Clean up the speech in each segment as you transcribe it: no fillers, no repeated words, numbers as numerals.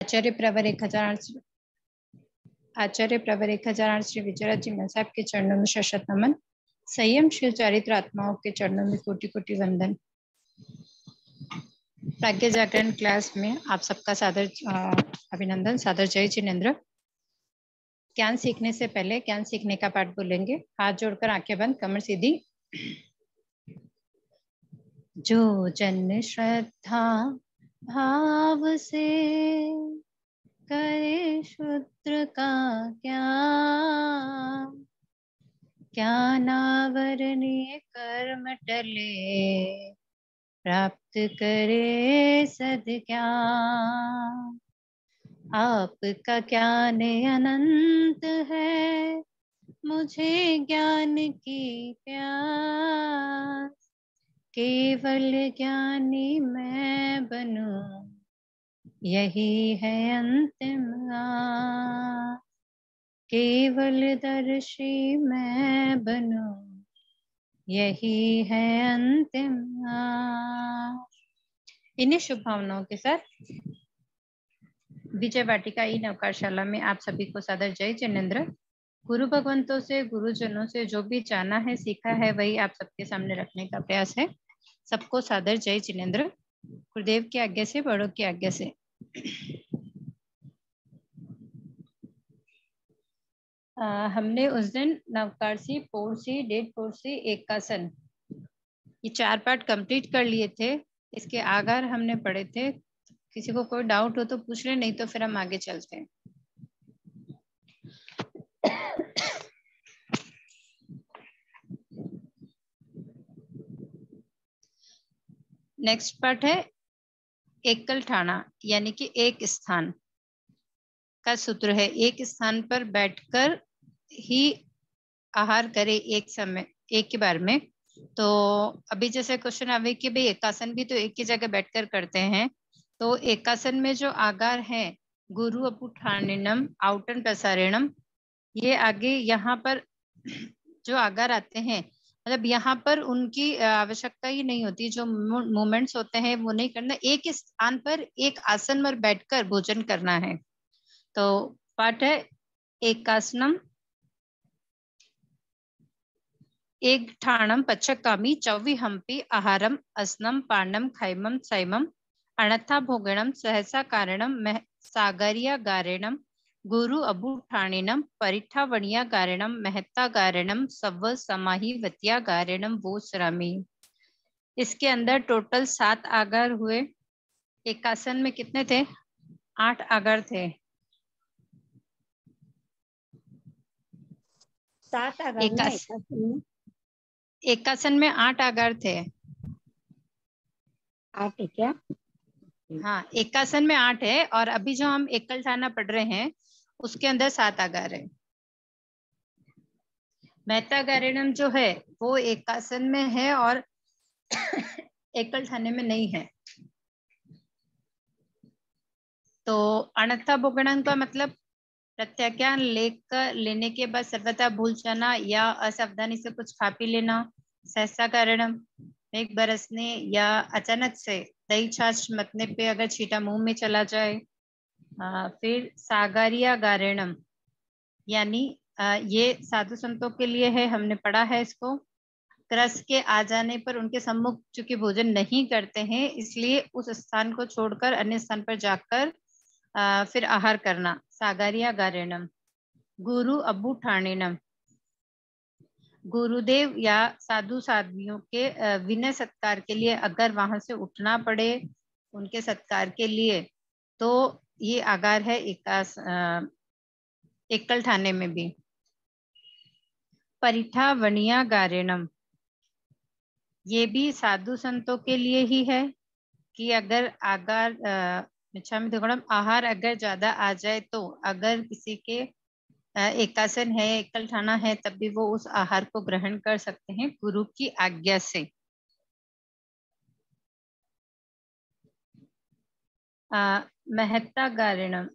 आचार्य प्रवर 1008 श्री विजयराज जी महल साहब के चरणों में शत नमन। संयम शिव चारित्र आत्माओं के चरणों में कोटि कोटि वंदन। प्राज्ञ जागरण क्लास में आप सबका सादर अभिनंदन, सादर जय जिनेन्द्र। ज्ञान सीखने से पहले ज्ञान सीखने का पाठ बोलेंगे। हाथ जोड़कर आंखें बंद, कमर सीधी। जो जन श्रद्धा भाव से करे शूद्र का ज्ञान, ज्ञानावरणीय कर्म टले प्राप्त करे सद्ज्ञान। आपका ज्ञान अनंत है, मुझे ज्ञान की प्यास। केवल ज्ञानी मैं बनूं, यही है अंतिम आस। केवल दर्शी मैं बनूं, यही है अंतिम आस। इन्हीं शुभ भावनाओं के साथ विजय वाटिका ई नवकारशाला में आप सभी को सादर जय जिनेन्द्र। गुरु भगवंतों से, गुरुजनों से जो भी जाना है, सीखा है, वही आप सबके सामने रखने का प्रयास है। सबको सादर जय जिनेन्द्र। गुरुदेव की आज्ञा से, बड़ों की आज्ञा से। हमने उस दिन नवकारसी, पोरसी, डेढ़ पोरसी, एकासन, ये 4 पार्ट कंप्लीट कर लिए थे। इसके आगार हमने पढ़े थे। किसी को कोई डाउट हो तो पूछ ले, नहीं तो फिर हम आगे चलते हैं। नेक्स्ट पार्ट है एकल ठाणा, यानी कि एक स्थान का सूत्र है। एक स्थान पर बैठकर ही आहार करे एक समय, एक ही बार में। तो अभी जैसे क्वेश्चन आवे कि भाई एकासन भी तो एक ही जगह बैठकर करते हैं, तो एकासन में जो आगार है गुरु अपुठानिनम आउटन प्रसारणम, ये आगे यहाँ पर जो आगार आते हैं, मतलब यहाँ पर उनकी आवश्यकता ही नहीं होती। जो मूवमेंट्स होते हैं वो नहीं करना, एक स्थान पर एक आसन पर बैठकर भोजन करना है। तो पाठ है एकासनम एक ठाणम पच्चकामी चौवी हम्पी आहारम असनम पानम खैमम सैमम अणथा भोगणम सहसा कारणम सागरिया गारेणम गुरु अबूठाणिनम परिठा वणिया गारेणम महत्ता गारेणम सव समाही वतिया गारेणम वो श्रमी। इसके अंदर टोटल 7 आगार हुए। एकासन में कितने थे? 8 आगार थे। 7 आगार एकासन में 8 आगार थे। 8 है क्या? हाँ, एकासन में 8 है, और अभी जो हम एकल ठाना पढ़ रहे हैं उसके अंदर 7 आगार है। मेहता गारेणम जो है वो एकासन में है और एकल ठाने में नहीं है। तो अणथा भोगणन का मतलब प्रत्याख्यान लेने के बाद सर्वथा भूल जाना या असावधानी से कुछ खा पी लेना। सहसा कारणम एक बरसने या अचानक से दही छाछ मतने पे अगर छींटा मुंह में चला जाए। फिर सागारिया गारेणम, यानी ये साधु संतों के लिए है, हमने पढ़ा है इसको। क्रस के आ जाने पर उनके सम्मुख चूंकि भोजन नहीं करते हैं, इसलिए उस स्थान को छोड़कर अन्य स्थान पर जाकर फिर आहार करना। सागारिया गारेणम। गुरु अबूठाणिनम, गुरुदेव या साधु साध्वियों के विनय सत्कार के लिए अगर वहां से उठना पड़े उनके सत्कार के लिए, तो ये आगार है एकल ठाने में भी। परिठा वणिया गारेणम, ये भी साधु संतों के लिए ही है कि अगर आगार आहार अगर ज्यादा आ जाए, तो अगर किसी के एकासन है, एकल ठाना है, तब भी वो उस आहार को ग्रहण कर सकते हैं गुरु की आज्ञा से। महत्ता गारेणम,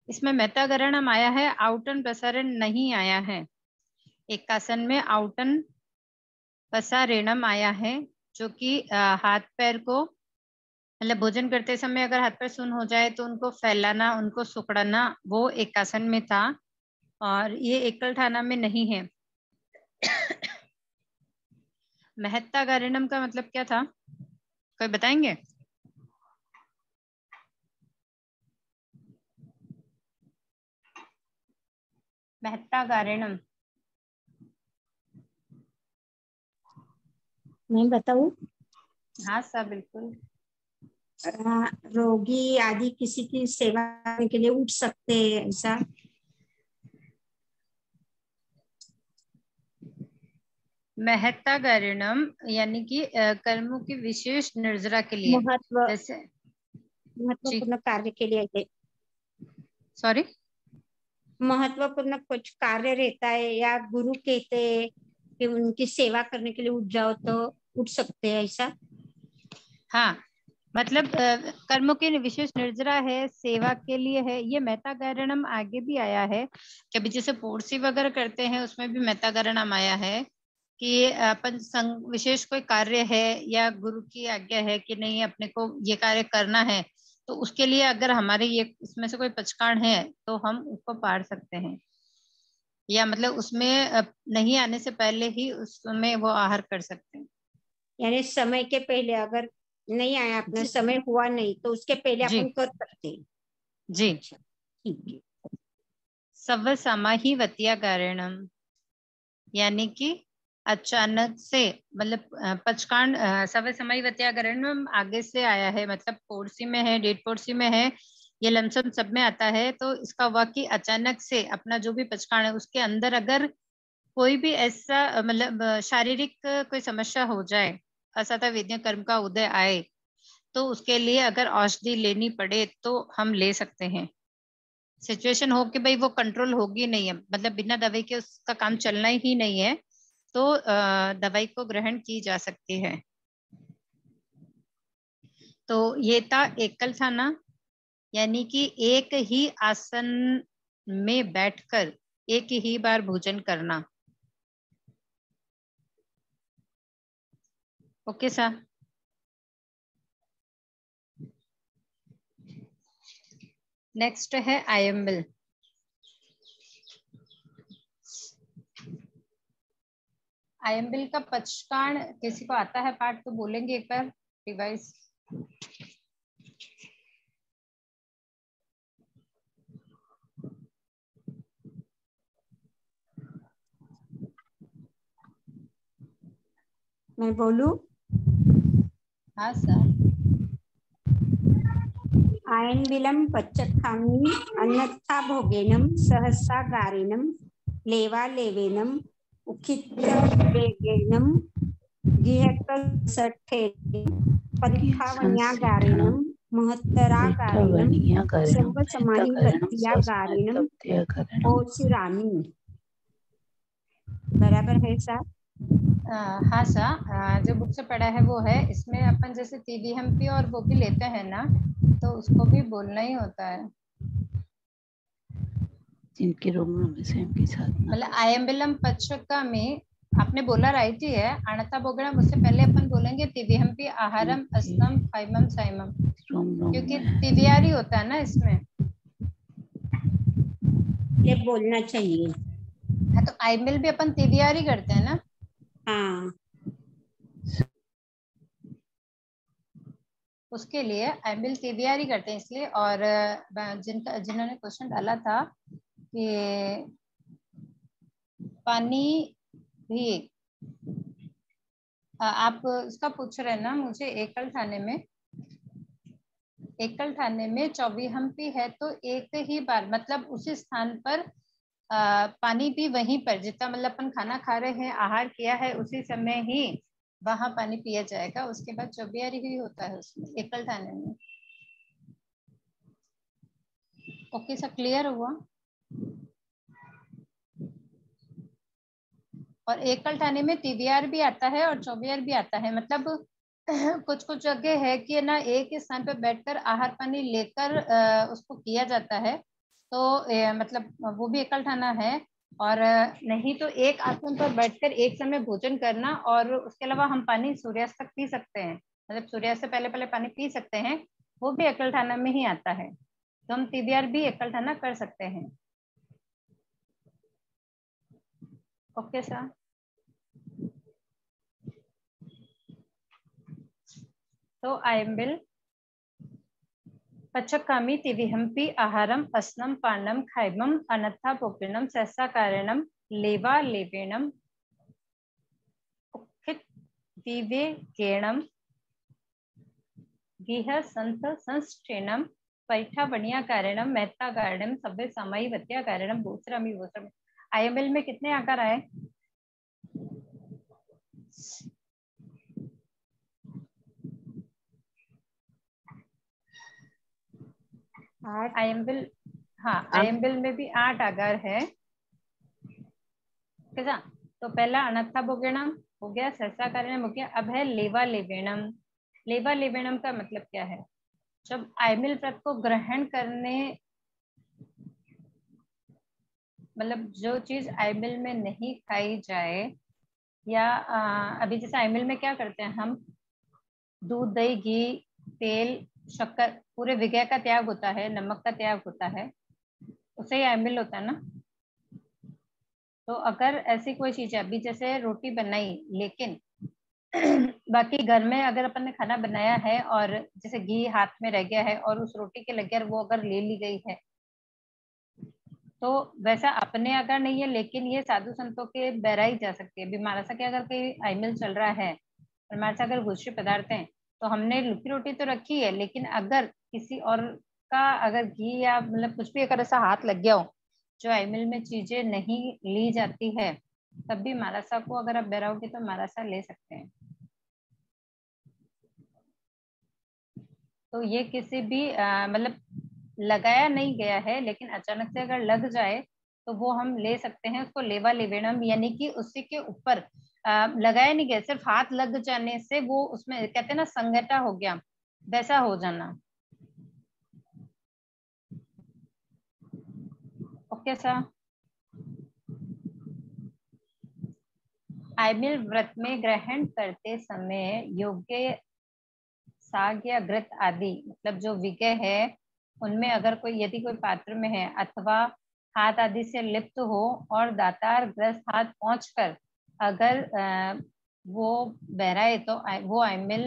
इसमें महत्ता गारेणम आया है, आउटन प्रसारण नहीं आया है। एकासन में आउटन पसारेणम आया है, जो कि हाथ पैर को, मतलब भोजन करते समय अगर हाथ पैर सुन्न हो जाए तो उनको फैलाना, उनको सुकड़ना, वो एक आसन में था, और ये एकल ठाना में नहीं है। महत्तागारिणम का मतलब क्या था, कोई बताएंगे? महत्तागारिणम। मैं बताऊं? हाँ सर, बिल्कुल। रोगी आदि किसी की सेवा करने के लिए उठ सकते हैं, ऐसा? महत्तागारिणम यानी कि कर्मों की विशेष निर्जरा के लिए, जैसे महत्वपूर्ण कार्य के लिए। सॉरी, महत्वपूर्ण कुछ कार्य रहता है या गुरु कहते हैं कि उनकी सेवा करने के लिए उठ जाओ तो उठ सकते हैं, ऐसा? हाँ, मतलब कर्मों की विशेष निर्जरा है, सेवा के लिए है। ये महत्तागारिणम आगे भी आया है, कभी जैसे पोरसी वगैरह करते हैं उसमें भी महत्तागारिणम आया है कि अपन संग विशेष कोई कार्य है या गुरु की आज्ञा है कि नहीं अपने को ये कार्य करना है, तो उसके लिए अगर हमारे ये इसमें से कोई पचकाण है तो हम उसको पार सकते हैं, या मतलब उसमें नहीं आने से पहले ही उसमें वो आहार कर सकते हैं। यानी समय के पहले अगर नहीं आया, अपना समय हुआ नहीं, तो उसके पहले जी अपन कर सकते हैं। जी। अच्छा, ठीक है। सव समाहिवत्यागारिणम यानी कि अचानक से, मतलब पचकांड सव समाहिवत्यागारिणम आगे से आया है, मतलब पोरसी में है, डेट पोरसी में है, ये लमसम सब में आता है। तो इसका हुआ कि अचानक से अपना जो भी पचकांड है उसके अंदर अगर कोई भी ऐसा मतलब शारीरिक कोई समस्या हो जाए, असतः वेद्य कर्म का उदय आए, तो उसके लिए अगर औषधि लेनी पड़े तो हम ले सकते हैं। सिचुएशन हो कि भाई वो कंट्रोल होगी नहीं है, मतलब बिना दवाई के उसका काम चलना ही नहीं है, तो दवाई को ग्रहण की जा सकती है। तो ये था एकल थाना, यानी कि एक ही आसन में बैठकर एक ही बार भोजन करना। Okay sir. नेक्स्ट है आयम्बिल। आयम्बिल का पचकाण किसी को आता है पाठ तो बोलेंगे एक बार, डिवाइस। मैं बोलूं? हाँ सर। आयनबिलं पच्चखामि अन्यथा भोगेनम सहसा गारिणम लेवालेवेनम उखितवेगेनम गिहकसठेन परीक्षावण्यागारिणम महत्तरागारिणम सर्वसमाहिवत्यागारिणम ओसिरामी। बराबर है साहब? हाँ सर, जो बुक से पढ़ा है वो है। इसमें अपन जैसे TVMP और वो भी लेते हैं ना, तो उसको भी बोलना ही होता है। जिनके रोग में से उनके साथ मतलब आयम्बिलम पच्चका में आपने बोला राइट ही है, अणता बोगणम, उससे पहले अपन बोलेंगे TVMP आहारम अस्तम फाइमम साइमम, क्योंकि TVR ही होता है ना इसमें। ये बोलना चाहिए। हाँ, तो आयम्बिल भी अपन TVR ही करते हैं ना। हाँ, उसके लिए आयम्बिल TVR ही करते हैं इसलिए। और जिन्होंने क्वेश्चन डाला था कि पानी भी, आप इसका पूछ रहे हैं ना मुझे, एकल थाने में 24 है, तो एक ही बार मतलब उसी स्थान पर पानी भी वहीं पर, जितना मतलब अपन खाना खा रहे हैं, आहार किया है, उसी समय ही वहां पानी पिया जाएगा। उसके बाद 24 ही होता है उसमें, एकल थाने में। ओके सब क्लियर हुआ? और एकल ठाने में TVR भी आता है और 24 भी आता है। मतलब कुछ कुछ जगह है कि ना एक ही स्थान पर बैठकर आहार पानी लेकर उसको किया जाता है, तो मतलब वो भी एकल ठाना है। और नहीं तो एक आसन पर बैठकर एक समय भोजन करना, और उसके अलावा हम पानी सूर्यास्त तक पी सकते हैं, मतलब सूर्यास्त से पहले पहले पानी पी सकते हैं, वो भी एकल ठाना में ही आता है। तो हम TBR भी एकल ठाना कर सकते हैं। Okay sir. तो आयम्बिल पचकामी तिविहंपि आहारम अस्नम पानम खाइबम अनथा पोपिनम सहसा कारणम लेवा लेवेणम उखित विवेकेणम गिह संत संस्थेनम पैठा बनिया कारणम मेहता गारणम सभ्य समाई वत्या कारणम भूसरमी भूसरमी। आयम्बिल में कितने आकार आए? आयम्बिल, हाँ आयम्बिल में भी 8 आकार है। कैसा? तो पहला अनथा भोगेणम हो गया, सहसा कारणम हो गया, अब है लेवा लेवेणम। लेवा लेवेणम का मतलब क्या है? जब आयम्बिल व्रत को ग्रहण करने, मतलब जो चीज आयम्बिल में नहीं खाई जाए, या अभी जैसे आयम्बिल में क्या करते हैं हम, दूध दही घी तेल शक्कर पूरे विषय का त्याग होता है, नमक का त्याग होता है, उससे ही आयम्बिल होता है ना। तो अगर ऐसी कोई चीज है, अभी जैसे रोटी बनाई लेकिन बाकी घर में अगर अपन ने खाना बनाया है और जैसे घी हाथ में रह गया है और उस रोटी के लगे वो अगर ले ली गई है, तो वैसा अपने अगर नहीं है, लेकिन ये साधु संतों के बहराई जा सकती है। अभी मानसा के अगर कोई आयम्बिल चल रहा है और हमारे साथ अगर गुस्से पदार्थ हैं, तो हमने लुकी रोटी तो रखी है, लेकिन अगर किसी और का अगर घी या मतलब कुछ भी अगर ऐसा हाथ लग गया हो जो आयम्बिल में चीजें नहीं ली जाती है, तब भी मारासा को अगर आप बहराओगे तो मारासा ले सकते हैं। तो ये किसी भी मतलब लगाया नहीं गया है, लेकिन अचानक से अगर लग जाए तो वो हम ले सकते हैं उसको लेवा लेवेणम, यानी कि उसी के ऊपर लगाया नहीं गया, सिर्फ हाथ लग जाने से वो उसमें कहते हैं ना संगठा हो गया, वैसा हो जाना। Okay sir. आयम्बिल व्रत में ग्रहण करते समय योग्य साग या घृत आदि, मतलब जो विषय है उनमें अगर कोई यदि कोई पात्र में है अथवा हाथ आदि से लिप्त हो और दातार ग्रस्त हाथ पहुंचकर अगर वो बहराए तो वो आयम्बिल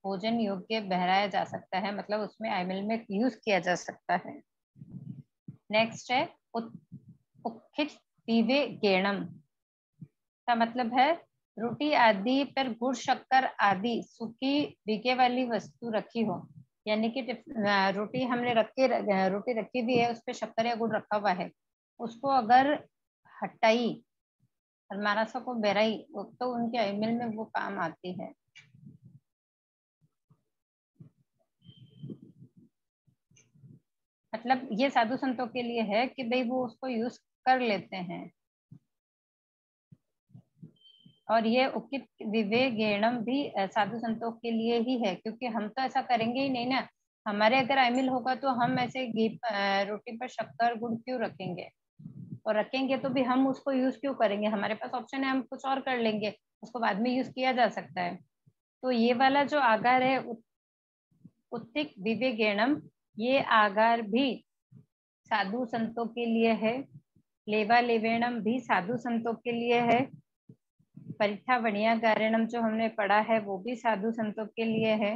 भोजन योग्य बहराया जा सकता है, मतलब उसमें आयम्बिल में यूज किया जा सकता है। नेक्स्ट है उक्खित विवेकेणम का मतलब है रोटी आदि पर गुड़ शक्कर आदि सूखी बीके वाली वस्तु रखी हो, यानी कि रोटी हमने रोटी रखी भी है, उस पर शक्कर या गुड़ रखा हुआ है, उसको अगर हटाई और मानसा को बहराई तो उनके आयम्बिल में वो काम आती है। मतलब ये साधु संतों के लिए है कि भाई वो उसको यूज कर लेते हैं। और ये उचित विवेकेणम भी साधु संतों के लिए ही है, क्योंकि हम तो ऐसा करेंगे ही नहीं ना। हमारे अगर आयम्बिल होगा तो हम ऐसे घी रोटी पर शक्कर गुड़ क्यों रखेंगे, और रखेंगे तो भी हम उसको यूज क्यों करेंगे, हमारे पास ऑप्शन है हम कुछ और कर लेंगे, उसको बाद में यूज किया जा सकता है। तो ये वाला जो आगार है उत्तिक विवेकेणम, ये आगार भी साधु संतों के लिए है। लेवा लेवेणम भी साधु संतों के लिए है। परीक्षा बढ़िया कारणम जो हमने पढ़ा है वो भी साधु संतों के लिए है।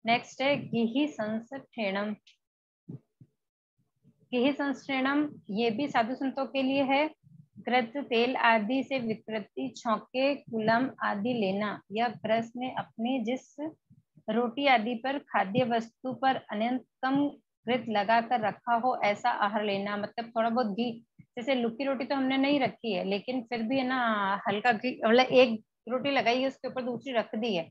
नेक्स्ट है गिहि संस्थेणम। गिहि संस्थेणम ये भी साधु संतों के लिए है। कृत तेल आदि से विकृति छौके कुलम आदि लेना, या ग्रस्त ने अपने जिस रोटी आदि पर खाद्य वस्तु पर अन्यतम घृत लगाकर रखा हो ऐसा आहार लेना, मतलब थोड़ा बहुत घी, जैसे लुकी रोटी तो हमने नहीं रखी है लेकिन फिर भी है ना हल्का घी, मतलब एक रोटी लगाई है उसके ऊपर दूसरी रख दी है,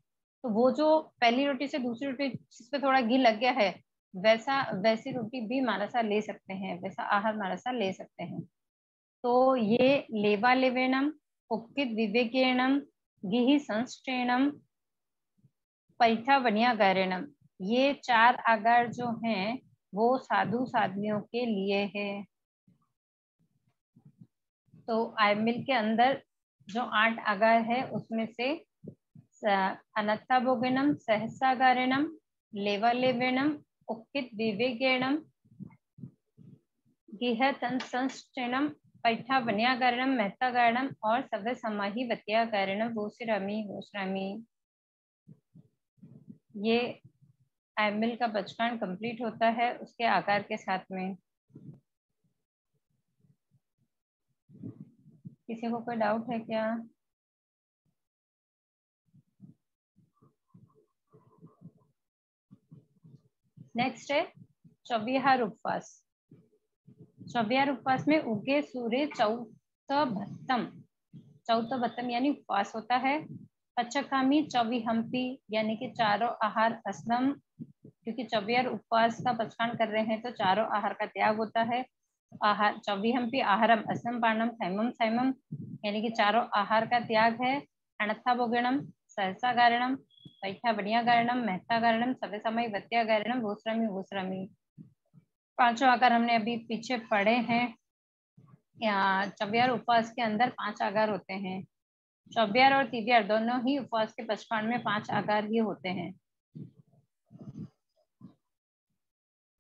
तो वो जो पहली रोटी से दूसरी रोटी जिस पे थोड़ा घी लग गया है वैसी रोटी भी मानसा ले सकते हैं, वैसा आहार मानसा ले सकते हैं। तो ये लेवा लेवेणम, उक्कित विवेकेणम, गिहि संस्थेणम, पैठा वनिया गारणम, ये 4 आगार जो हैं वो साधु साध्वियों के लिए है। तो आयमिल के अंदर जो 8 आगार है उसमें से अनत्थाभोगिनम, सहसागारिणम, लेवालेवेणम, उक्कित विवेगेणम, गिहतंसंश्चनम, पैठा वन्यागारणम, मेहतागारणम और सव्य समाही वत्यागारणम वोसिरामी। ये आयमिल का बचकान कंप्लीट होता है उसके आकार के साथ में। किसी को कोई डाउट है क्या? नेक्स्ट है चौबिहार उपवास। चौबिहार उपवास में उगे सूर्य चौथ यानी उपवास होता है। पचकामी चौविहंपी यानी कि चारों आहार असनम, क्योंकि चौबिहार उपवास का पचकान कर रहे हैं तो चारों आहार का त्याग होता है। आहार चौविहंपी आहारम असनम पानम खैमम सैमम यानी कि चारों आहार का त्याग है। अनत्थाभोगिणम, सहसागारणम, पैठा वन्यागारणम, मेहतागारणम, सव्य समय वत्यागारणम वोसिरामी। पांचों आकार हमने अभी पीछे पढ़े हैं। चौबिहार उपवास के अंदर 5 आकार होते हैं। चौबिहार और तिबिहार दोनों ही उपवास के पचकान में 5 आकार ही होते हैं।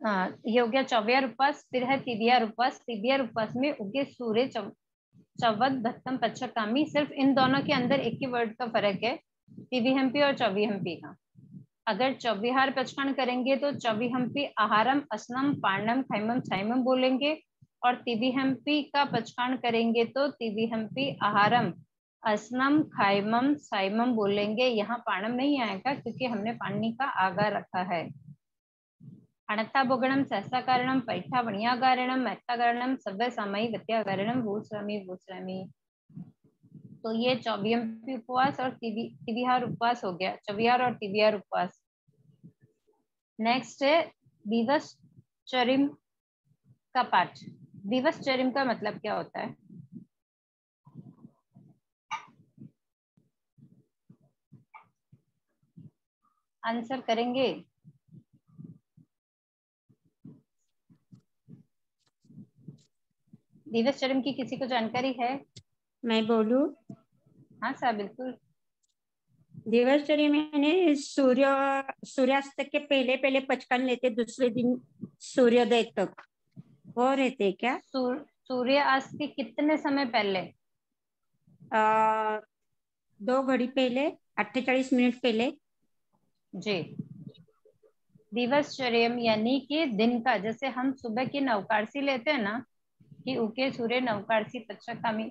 ये हो गया चौबिहार उपवास। फिर है तिबिहार उपवास। तिबिहार उपवास में उगे सूर्य चौवद भत्तम पचकामी, सिर्फ इन दोनों के अंदर एक ही वर्ड का फर्क है, तिबिहंपी और चौविहंपी का। अगर चौबिहार पचकान करेंगे तो चौविहंपी आहारम असनम पाणम खैमम सैमम बोलेंगे, और तिबिहंपी का पचकान करेंगे तो तिबिहंपी आहारम असनम खैमम सैमम बोलेंगे। यहाँ पाणम नहीं आएगा क्योंकि हमने पाणनी का आगार रखा है। अनत्थाभोगिणम, सहसाकारणम, पैठा वन्यागारणम, मेहतागारणम, सव्य सामयी वत्यागारणम वोसिरामी। तो ये चौबिहंपी उपवास और तिबिहार उपवास हो गया, चौबिहार और तिबिहार उपवास। नेक्स्ट है दिवसचर्या का पाठ। दिवसचर्या का मतलब क्या होता है? आंसर करेंगे? दिवसचर्या की किसी को जानकारी है? मैं बोलूं? हाँ सर बिल्कुल। दिवसचर्या में सूर्यास्त के पहले पचकान लेते, दूसरे दिन सूर्योदय तक वो रहते क्या? सूर्यास्त के कितने समय पहले? 2 घड़ी पहले, 48 मिनट पहले। जी। दिवसचर्या यानी कि दिन का, जैसे हम सुबह की नवकार्सी लेते हैं ना कि उके सूर्य नवकार्सी पचकामी,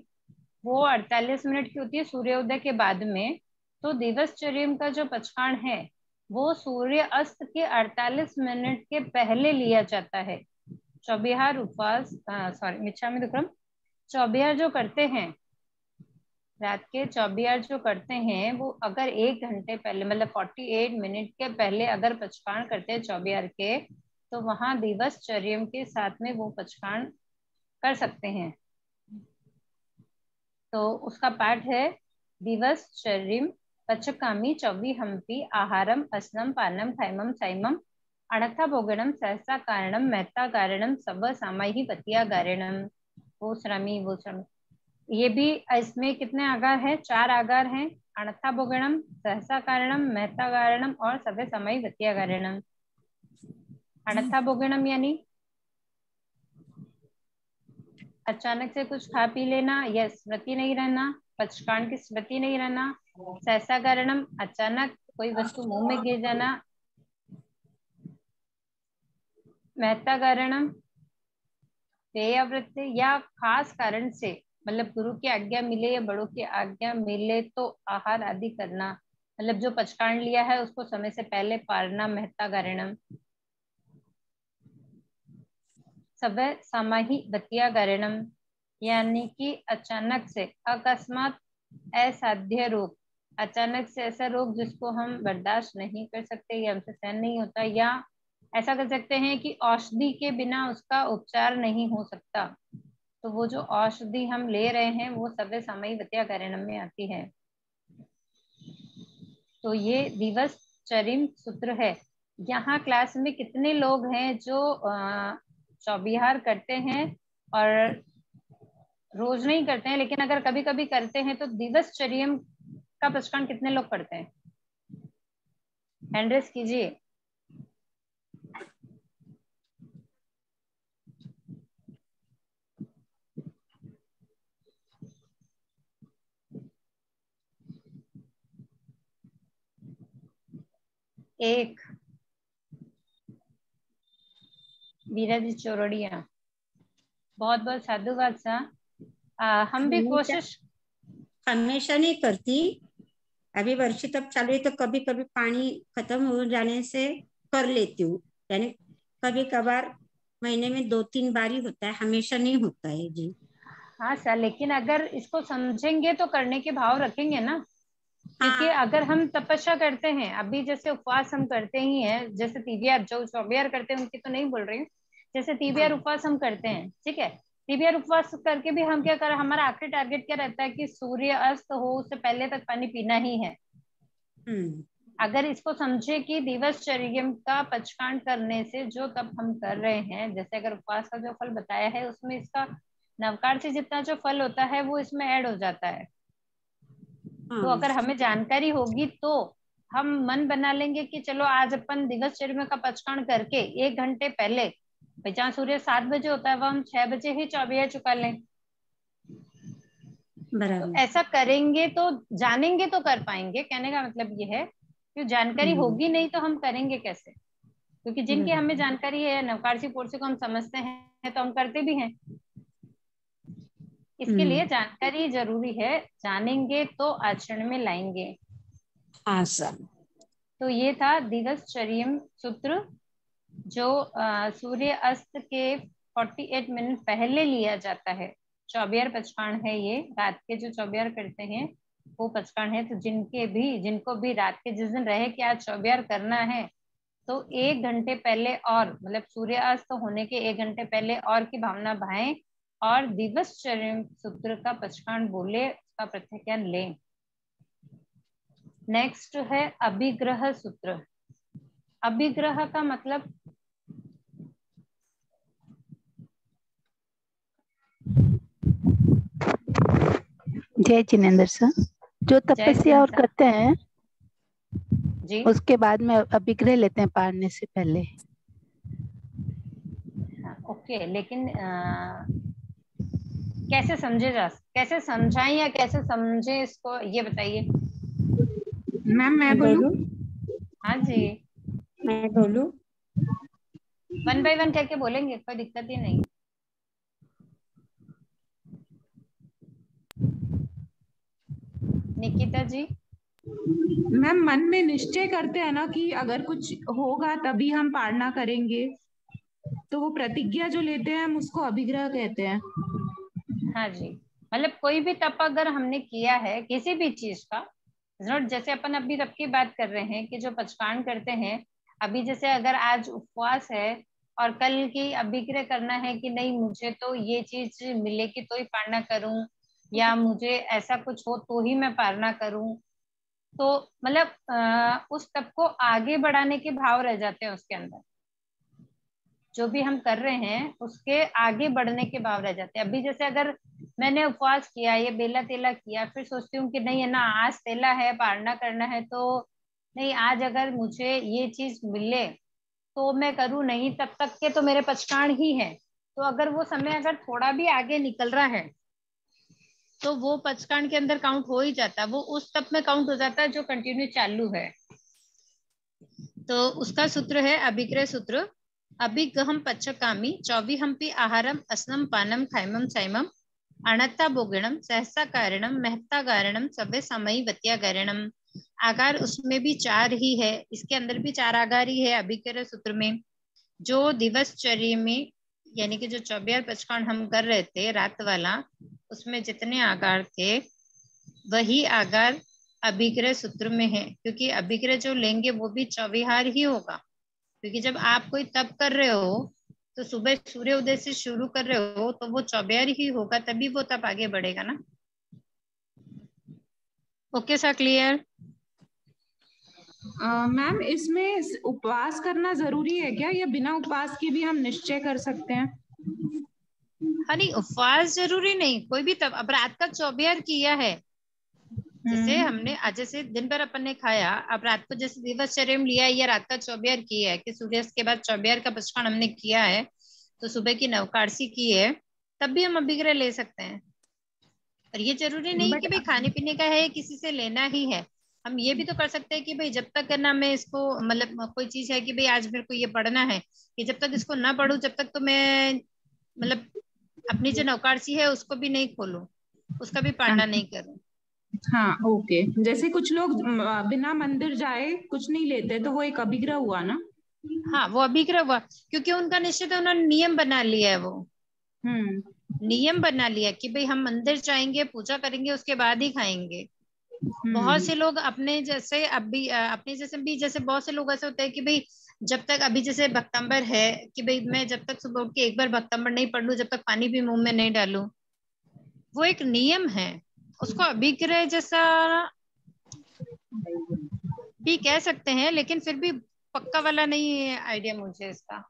वो 48 मिनट की होती है सूर्योदय के बाद में। तो दिवसचर्या का जो पचकान है वो सूर्य अस्त के 48 मिनट के पहले लिया जाता है। चौबिहार उपवास मिच्छामी दुक्कड़म, चौबिहार जो करते हैं, रात के चौबिहार जो करते हैं, वो अगर 1 घंटे पहले मतलब 48 मिनट के पहले अगर पचकान करते हैं चौबिहार के, तो वहां दिवसचर्या के साथ में वो पचकान कर सकते हैं। तो उसका पाठ है दिवसचर्या पचकामी चौविहंपी आहारम असनम पानम खैमम सैमम अनत्थाभोगिणम सहसाकारणम मेहतागारणम सव्य सामयी वत्यागारणम वोसिरामी। ये भी, इसमें कितने आगार हैं? 4 आगार हैं। अनत्थाभोगिणम, सहसाकारणम, मेहतागारणम और सव्य सामयी वत्यागारणम। अनत्थाभोगिणम यानी अचानक से कुछ खा पी लेना या स्मृति नहीं रहना, पचकान की स्मृति नहीं रहना। सहसाकारणम, अचानक कोई वस्तु मुंह में गिर जाना। मेहतागारणम, पेयावृत्ति या खास कारण से, मतलब गुरु की आज्ञा मिले या बड़ों की आज्ञा मिले तो आहार आदि करना, मतलब जो पचकान लिया है उसको समय से पहले पारना। मेहतागारणम। सव्य सामयी वत्यागारणम यानी कि अचानक से, अकस्मात, असाध्य रोग, अचानक से ऐसा रोग जिसको हम बर्दाश्त नहीं कर सकते या हमसे सहन नहीं होता, या ऐसा कर सकते हैं कि औषधि के बिना उसका उपचार नहीं हो सकता, तो वो जो औषधि हम ले रहे हैं वो सव्य सामयी वत्यागारणम में आती है। तो ये दिवसचर्या सूत्र है। यहाँ क्लास में कितने लोग हैं जो चौबिहार करते हैं और रोज नहीं करते हैं, लेकिन अगर कभी कभी करते हैं तो दिवसचर्यम का पचकान कितने लोग करते हैं? हैंड रेस कीजिए। एक, वीराजी चोरड़िया, बहुत बहुत साधुवाद सा। हम भी कोशिश हमेशा नहीं करती, अभी वर्षी तब चालू है तो कभी कभी पानी खत्म हो जाने से कर लेती हूँ, यानी कभी कभार महीने में 2-3 बार ही होता है, हमेशा नहीं होता है जी। हाँ सर, लेकिन अगर इसको समझेंगे तो करने के भाव रखेंगे ना, क्योंकि अगर हम तपस्या करते हैं, अभी जैसे उपवास हम करते ही हैं, जैसे तीबियार जो 24 करते हैं उनकी तो नहीं बोल रही हूँ, जैसे तीबियार उपवास हम करते हैं, ठीक है, तीबियार उपवास करके भी हम क्या करें, हमारा आखिरी टारगेट क्या रहता है कि सूर्य अस्त हो उससे पहले तक पानी पीना ही है। अगर इसको समझे कि दिवसचर्यम का पचकांड करने से जो तप हम कर रहे हैं, जैसे अगर उपवास का जो फल बताया है उसमें इसका नवकार से जितना जो फल होता है वो इसमें ऐड हो जाता है। तो अगर हमें जानकारी होगी तो हम मन बना लेंगे कि चलो आज अपन दिवसचर्या का पचकांड करके 1 घंटे पहले, जहाँ सूर्य 7 बजे होता है वह हम 6 बजे ही 24 चुका लें। तो ऐसा करेंगे तो जानेंगे तो कर पाएंगे, कहने का मतलब ये है कि जानकारी होगी नहीं तो हम करेंगे कैसे, क्योंकि जिनकी हमें जानकारी है नवकारसी पोर्सी को हम समझते हैं तो हम करते भी हैं। इसके लिए जानकारी जरूरी है, जानेंगे तो आचरण में लाएंगे। हाँ सर। तो ये था दिवसचर्यम सूत्र, जो सूर्य अस्त के 48 मिनट पहले लिया जाता है। 24 पचकांड है ये, रात के जो 24 करते हैं वो पचकांड है। तो जिनको भी रात के जिस दिन रहे कि आज 24 करना है तो 1 घंटे पहले, और मतलब सूर्यास्त होने के 1 घंटे पहले और की भावना भाएं और दिवसचर्यम सूत्र का पचकांड बोले, उसका प्रत्यय लें। नेक्स्ट है अभिग्रह सूत्र। अभिग्रह का मतलब जय जिनेंद्र सर, जो तपस्या और करते हैं जी, उसके बाद में अभिग्रह लेते हैं पारने से पहले। ओके, लेकिन कैसे समझाएं या कैसे समझे इसको, ये बताइए। मैम मैं बोलूं? हाँ जी, मैं बोलूं? 1 बाय 1 करके बोलेंगे, कोई दिक्कत ही नहीं। निकिता जी। मैम मन में निश्चय करते हैं ना कि अगर कुछ होगा तभी हम पारणा करेंगे, तो वो प्रतिज्ञा जो लेते हैं हम उसको अभिग्रह कहते हैं। हाँ जी, मतलब कोई भी तप अगर हमने किया है किसी भी चीज का, नॉट जैसे अपन अभी तप की बात कर रहे हैं कि जो पचकांड करते हैं, अभी जैसे अगर आज उपवास है और कल की अभिग्रह करना है कि नहीं मुझे तो ये चीज मिलेगी तो ही पारणा करूं, या मुझे ऐसा कुछ हो तो ही मैं पारणा करूं, तो मतलब उस तप को आगे बढ़ाने के भाव रह जाते हैं उसके अंदर। जो भी हम कर रहे हैं उसके आगे बढ़ने के भाव रह जाते हैं। अभी जैसे अगर मैंने उपवास किया, ये बेला तेला किया, फिर सोचती हूँ कि नहीं है ना आज तेला है, पारणा करना है, तो नहीं आज अगर मुझे ये चीज मिले तो मैं करूँ, नहीं तब तक के तो मेरे पचकाण ही है। तो अगर वो समय अगर थोड़ा भी आगे निकल रहा है तो वो पचकांड के अंदर काउंट हो ही जाता है, वो उस तप में काउंट हो जाता है जो कंटिन्यू चालू है। तो उसका सूत्र है अभिग्रह सूत्र। अभिगहम पचकामी चौविहंपि आहारम अस्नम पानम खैमम सैमम अणत्ता भोगिणम सहसा कारणम महत्ता कारणम सभे समय वत्या कारणम। आकार उसमें भी 4 ही है, इसके अंदर भी 4 आकार ही है अभिग्रह सूत्र में। जो दिवसचर्या में यानी कि जो 24 पचकांड हम कर रहे थे रात वाला, उसमें जितने आकार थे वही आकार अभिग्रह सूत्र में है, क्योंकि अभिग्रह जो लेंगे वो भी 24 ही होगा। क्योंकि जब आप कोई तप कर रहे हो तो सुबह सूर्य उदय से शुरू कर रहे हो तो वो 24 ही होगा, तभी वो तप आगे बढ़ेगा ना। Okay sir, clear? मैम इसमें उपवास करना जरूरी है क्या, या बिना उपवास के भी हम निश्चय कर सकते हैं? हाँ नहीं, उपवास जरूरी नहीं, कोई भी तब अब रात का चौबियर किया है, जैसे हमने आज जैसे दिन भर अपन ने खाया, अब रात को जैसे दिवसचर्या लिया है या रात का चौबियर किया है कि सूर्यास्त के बाद चौबियर का पचखान हमने किया है, तो सुबह की नवकार्सी की है, तब भी हम अभिग्रह ले सकते हैं। और ये जरूरी नहीं कि भाई खाने पीने का है किसी से लेना ही है, हम ये भी तो कर सकते हैं कि भाई जब तक ना मैं इसको मतलब कोई चीज है कि भाई आज मेरे को ये पढ़ना है, कि जब तक इसको ना पढूं जब तक तो मैं मतलब अपनी जो नवकार्सी है उसको भी नहीं खोलूं, उसका भी पालना नहीं करूं। हाँ ओके, जैसे कुछ लोग बिना मंदिर जाए कुछ नहीं लेते, तो वो एक अभिग्रह हुआ ना। हाँ वो अभिग्रह हुआ, क्योंकि उनका निश्चित उन्होंने नियम बना लिया है, वो नियम बना लिया कि भाई हम मंदिर जाएंगे, पूजा करेंगे, उसके बाद ही खाएंगे। बहुत से लोग अपने जैसे अभी अपने जैसे भी, जैसे बहुत से लोग ऐसे होते हैं कि भाई जब तक अभी जैसे भक्तंबर है कि भाई मैं जब तक सुबह उठ के एक बार भक्तंबर नहीं पढ़ लूं, जब तक पानी भी मुंह में नहीं डालूं, वो एक नियम है, उसको अभिग्रह जैसा भी कह सकते हैं, लेकिन फिर भी पक्का वाला नहीं है आइडिया मुझे इसका।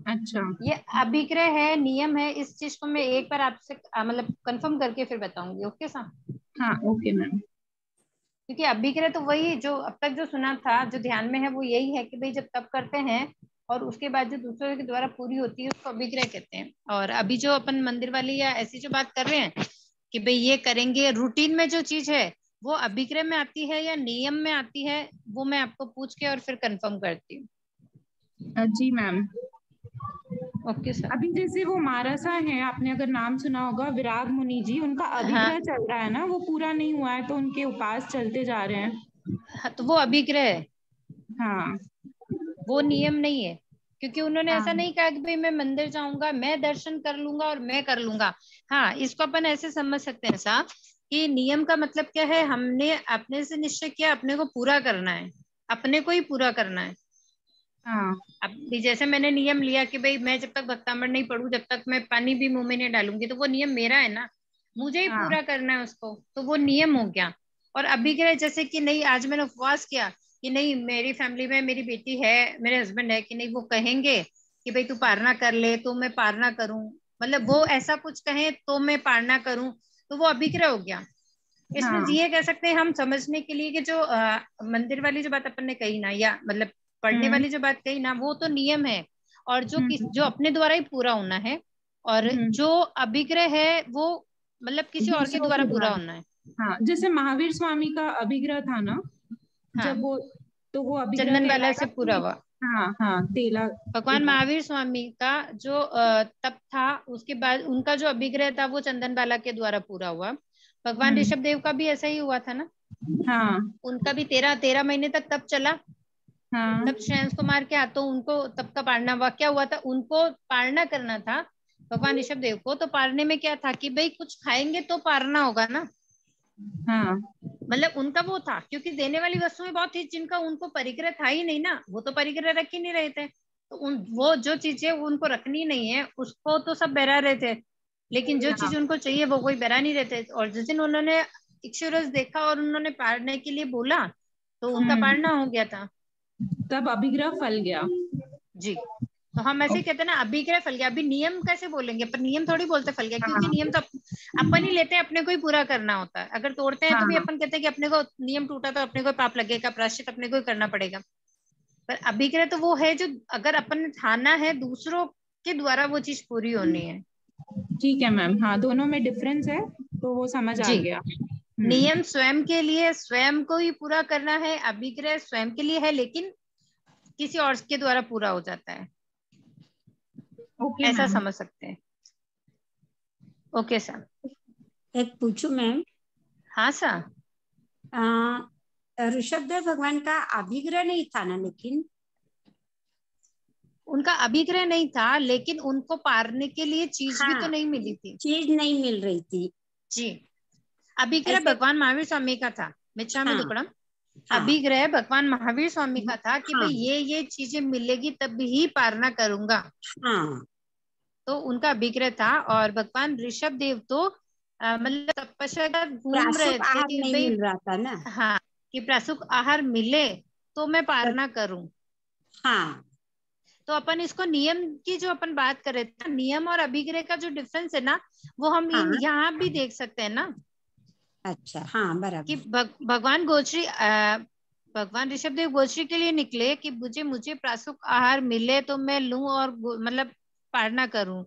अच्छा, ये अभिग्रह है, नियम है, इस चीज को मैं एक बार आपसे मतलब कंफर्म करके फिर बताऊंगी। Okay sir? हाँ ओके मैम। क्योंकि अभिग्रह तो वही जो अब तक जो सुना था, जो ध्यान में है, वो यही है कि भाई जब तप करते हैं और उसके बाद जो दूसरे के द्वारा पूरी होती है उसको अभिग्रह कहते हैं। और अभी जो अपन मंदिर वाली या ऐसी जो बात कर रहे हैं कि भाई ये करेंगे रूटीन में, जो चीज है वो अभिग्रह में आती है या नियम में आती है, वो मैं आपको पूछ के और फिर कंफर्म करती हूँ। जी मैम। Okay sir. अभी जैसे वो मारसा है, आपने अगर नाम सुना होगा, विराग मुनि जी, उनका हाँ अभिग्रह चल रहा है ना, वो पूरा नहीं हुआ है, तो उनके उपास चलते जा रहे हैं। हाँ, तो वो अभिग्रह है, हाँ वो नियम नहीं है, क्योंकि उन्होंने हाँ ऐसा नहीं कहा कि भाई मैं मंदिर जाऊंगा, मैं दर्शन कर लूंगा और मैं कर लूंगा। हाँ, इसको अपन ऐसे समझ सकते हैं साहब कि नियम का मतलब क्या है, हमने अपने से निश्चय किया, अपने को पूरा करना है, अपने को ही पूरा करना है। हाँ अब भी जैसे मैंने नियम लिया कि भाई मैं जब तक भक्तामृत नहीं पढ़ूं, जब तक मैं पानी भी मुंह में नहीं डालूंगी, तो वो नियम मेरा है ना, मुझे ही हाँ पूरा करना है उसको, तो वो नियम हो गया। और अभिग्रह जैसे कि नहीं, आज मैंने उपवास किया कि नहीं, मेरी फैमिली में मेरी बेटी है, मेरे हस्बैंड है कि नहीं, वो कहेंगे कि भाई तू पारना कर ले, तो मैं पारना करूं, मतलब वो ऐसा कुछ कहें तो मैं पारना करूं, तो वो अभिग्रह हो गया। इसमें हाँ ये कह सकते हैं हम समझने के लिए कि जो मंदिर वाली जो बात अपन ने कही ना, या मतलब पढ़ने हम्म वाली जो बात कही ना, वो तो नियम है, और हम्म जो अपने द्वारा ही पूरा होना है, और हम्म जो अभिग्रह है वो मतलब किसी और के दूसरों द्वारा के पूरा द्वारा। होना है। हाँ, जैसे महावीर स्वामी का अभिग्रह था ना, हाँ, जब वो, तो वो अभिग्रह चंदन वाला से कहलाएगा पूरा कि, हुआ। हाँ हाँ तेला। भगवान महावीर स्वामी का जो तप था, उसके बाद उनका जो अभिग्रह था वो चंदन बाला के द्वारा पूरा हुआ। भगवान हम्म ऋषभ देव का भी ऐसा ही हुआ था ना, हाँ उनका भी 13 महीने तक तप चला। हाँ तब श्रेयांश कुमार के हाथों उनको तब का पालना हुआ, क्या हुआ था, उनको पालना करना था भगवान ऋषभ देव को, तो पालने में क्या था कि भाई कुछ खाएंगे तो पालना होगा ना, हाँ मतलब उनका वो था, क्योंकि देने वाली वस्तुएं बहुत थी जिनका उनको परिग्रह था ही नहीं ना, वो तो परिग्रह रख ही नहीं रहे थे, तो वो जो चीजें उनको रखनी नहीं है उसको तो सब बहरा रहे थे, लेकिन जो हाँ चीज उनको चाहिए वो कोई बहरा नहीं रहते। और जिस दिन उन्होंने इक्षुरस देखा और उन्होंने पालने के लिए बोला, तो उनका पालना हो गया था। तब अभिग्रह फल गया। जी, तो हम ऐसे ही कहते हैं ना, अभिग्रह फल गया। अभी नियम कैसे बोलेंगे, पर नियम थोड़ी बोलते फल गया, क्योंकि हाँ नियम तो अपन ही लेते हैं, अपने को ही पूरा करना होता है। अगर तोड़ते हैं तो भी हाँ अपन कहते हैं कि अपने को नियम टूटा तो अपने को पाप लगेगा, प्रायश्चित अपने को ही करना पड़ेगा। पर अभिग्रह तो वो है जो अगर अपन ने ठाना है, दूसरों के द्वारा वो चीज पूरी होनी है। ठीक है मैम, हाँ दोनों में डिफरेंस है, तो वो समझ आ जी, गया। नियम स्वयं के लिए स्वयं को ही पूरा करना है, अभिग्रह स्वयं के लिए है लेकिन किसी और के द्वारा पूरा हो जाता है, ओके ऐसा मैम। समझ सकते हैं। Okay sir. एक पूछू मैम, हाँ सर। ऋषभदेव भगवान का अभिग्रह नहीं था ना, लेकिन उनका अभिग्रह नहीं था, लेकिन उनको पारने के लिए चीज भी तो हाँ नहीं मिली थी। चीज नहीं मिल रही थी जी, अभिग्रह ऐसे। भगवान महावीर स्वामी का था, मिच्छामी हाँ दुक्कड़म। हाँ अभिग्रह भगवान महावीर स्वामी का था कि भाई हाँ ये चीजें मिलेगी तब ही पारना करूंगा, हाँ तो उनका अभिग्रह था। और भगवान ऋषभ देव तो मतलब तपस्या का घूम रहे प्रासुक थे आहार कि नहीं भाई, मिल रहा था ना। हाँ, कि प्रासुक आहार मिले तो मैं तब पारना करूं। हाँ तो अपन इसको नियम की जो अपन बात कर रहे थे, नियम और अभिग्रह का जो डिफरेंस है ना, वो हम हाँ। यहाँ भी देख सकते हैं ना। अच्छा, हाँ कि बराबर। भगवान गोश्री भगवान ऋषभदेव गोश्री के लिए निकले कि मुझे प्रासुक आहार मिले तो मैं लूं और मतलब पारणा करूं।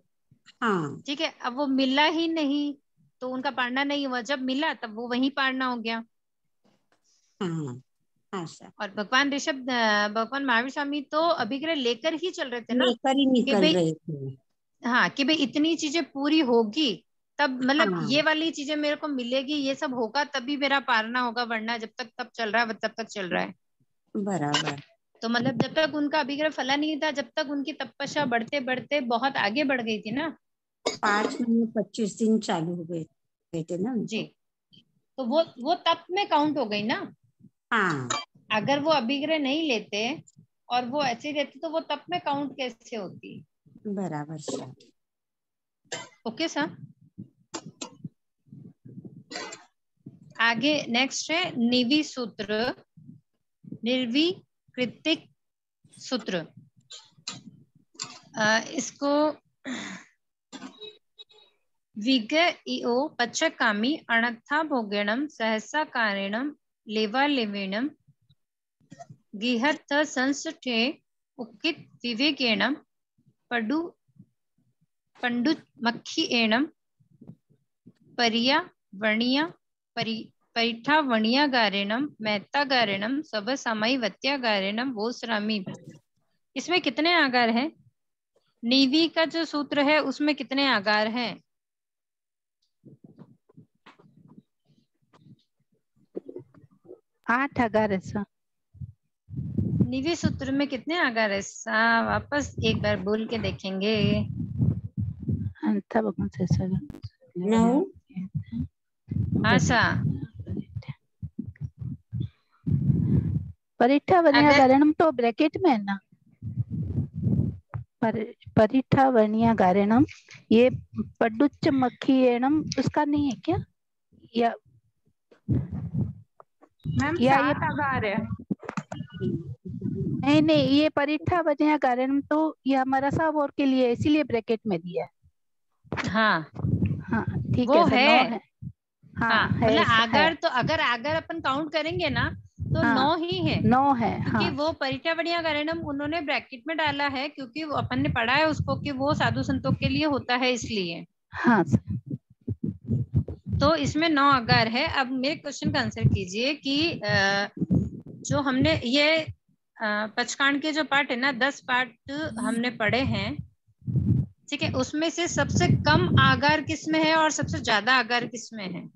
हाँ ठीक है, अब वो मिला ही नहीं तो उनका पारणा नहीं हुआ, जब मिला तब वो वहीं पारणा हो गया। हाँ हाँ सर, और भगवान महावीर स्वामी तो अभिग्रह लेकर ही चल रहे थे ना, लेकर ही कि निकल भाई, रहे थे। हाँ कि भाई इतनी चीजें पूरी होगी तब, मतलब हाँ ये वाली चीजें मेरे को मिलेगी, ये सब होगा तभी मेरा पारणा होगा, वरना जब तक तब चल रहा है तब तक चल रहा है। बराबर। तो मतलब जब तक उनका अभिग्रह फला नहीं था, जब तक उनकी तपस्या बढ़ते बढ़ते बहुत आगे बढ़ गई थी ना। 5 महीने 25 दिन चालू हो गए थे ना जी, उनको। तो वो तप में काउंट हो गई ना। हाँ अगर वो अभिग्रह नहीं लेते और वो ऐसे ही रहते तो वो तप में काउंट कैसे होती। बराबर सर। Okay sir. आगे नेक्स्ट है निवि सूत्र, निर्विकृतिक सूत्र। इसको विगइओ पच्चकामी अनथा भोगेणम सहसा कारेणम लेवालेवेणम गिहत संस्थे उकित विवेकेणम पडु पंडुमक्खिएणम परिया वर्णिया परिठावणियागारेणम मेहतागारेणम सब समय वत्यागारेणम वोस्रामी। इसमें कितने आगार हैं? नीवी का जो सूत्र है उसमें कितने आगार हैं? 8 आगार है सर। निवी सूत्र में कितने आगार है? वापस एक बार बोल के देखेंगे। अंथा भगवान से सर 9। हाँ सा, परिठा वर्णिया अगर गारणम तो ब्रैकेट में है ना। परिठा वर्णिया गारणम, ये पडुच्च मक्खिएणम उसका नहीं है क्या? या मैम या ये 7 आगार है। नहीं, ये परिठा वर्णिया गारणम तो ये हमारा सब और के लिए, इसीलिए ब्रैकेट में दिया है। हाँ हाँ ठीक वो है सर, 9 है। हाँ हाँ है, मतलब है। आगार तो अगर आगार अपन काउंट करेंगे ना तो हाँ, 9 ही है। 9 है। क्योंकि हाँ वो परिटावणिया गारणम उन्होंने ब्रैकेट में डाला है, क्योंकि वो अपन ने पढ़ा है उसको कि वो साधु संतों के लिए होता है, इसलिए। हाँ सर। तो इसमें 9 आगार है। अब मेरे क्वेश्चन का आंसर कीजिए कि जो हमने ये पचकांड के जो पार्ट है ना, 10 पार्ट हमने पढ़े हैं, ठीक है, उसमें से सबसे कम आगार किसमें है और सबसे ज्यादा आगार किसमें है?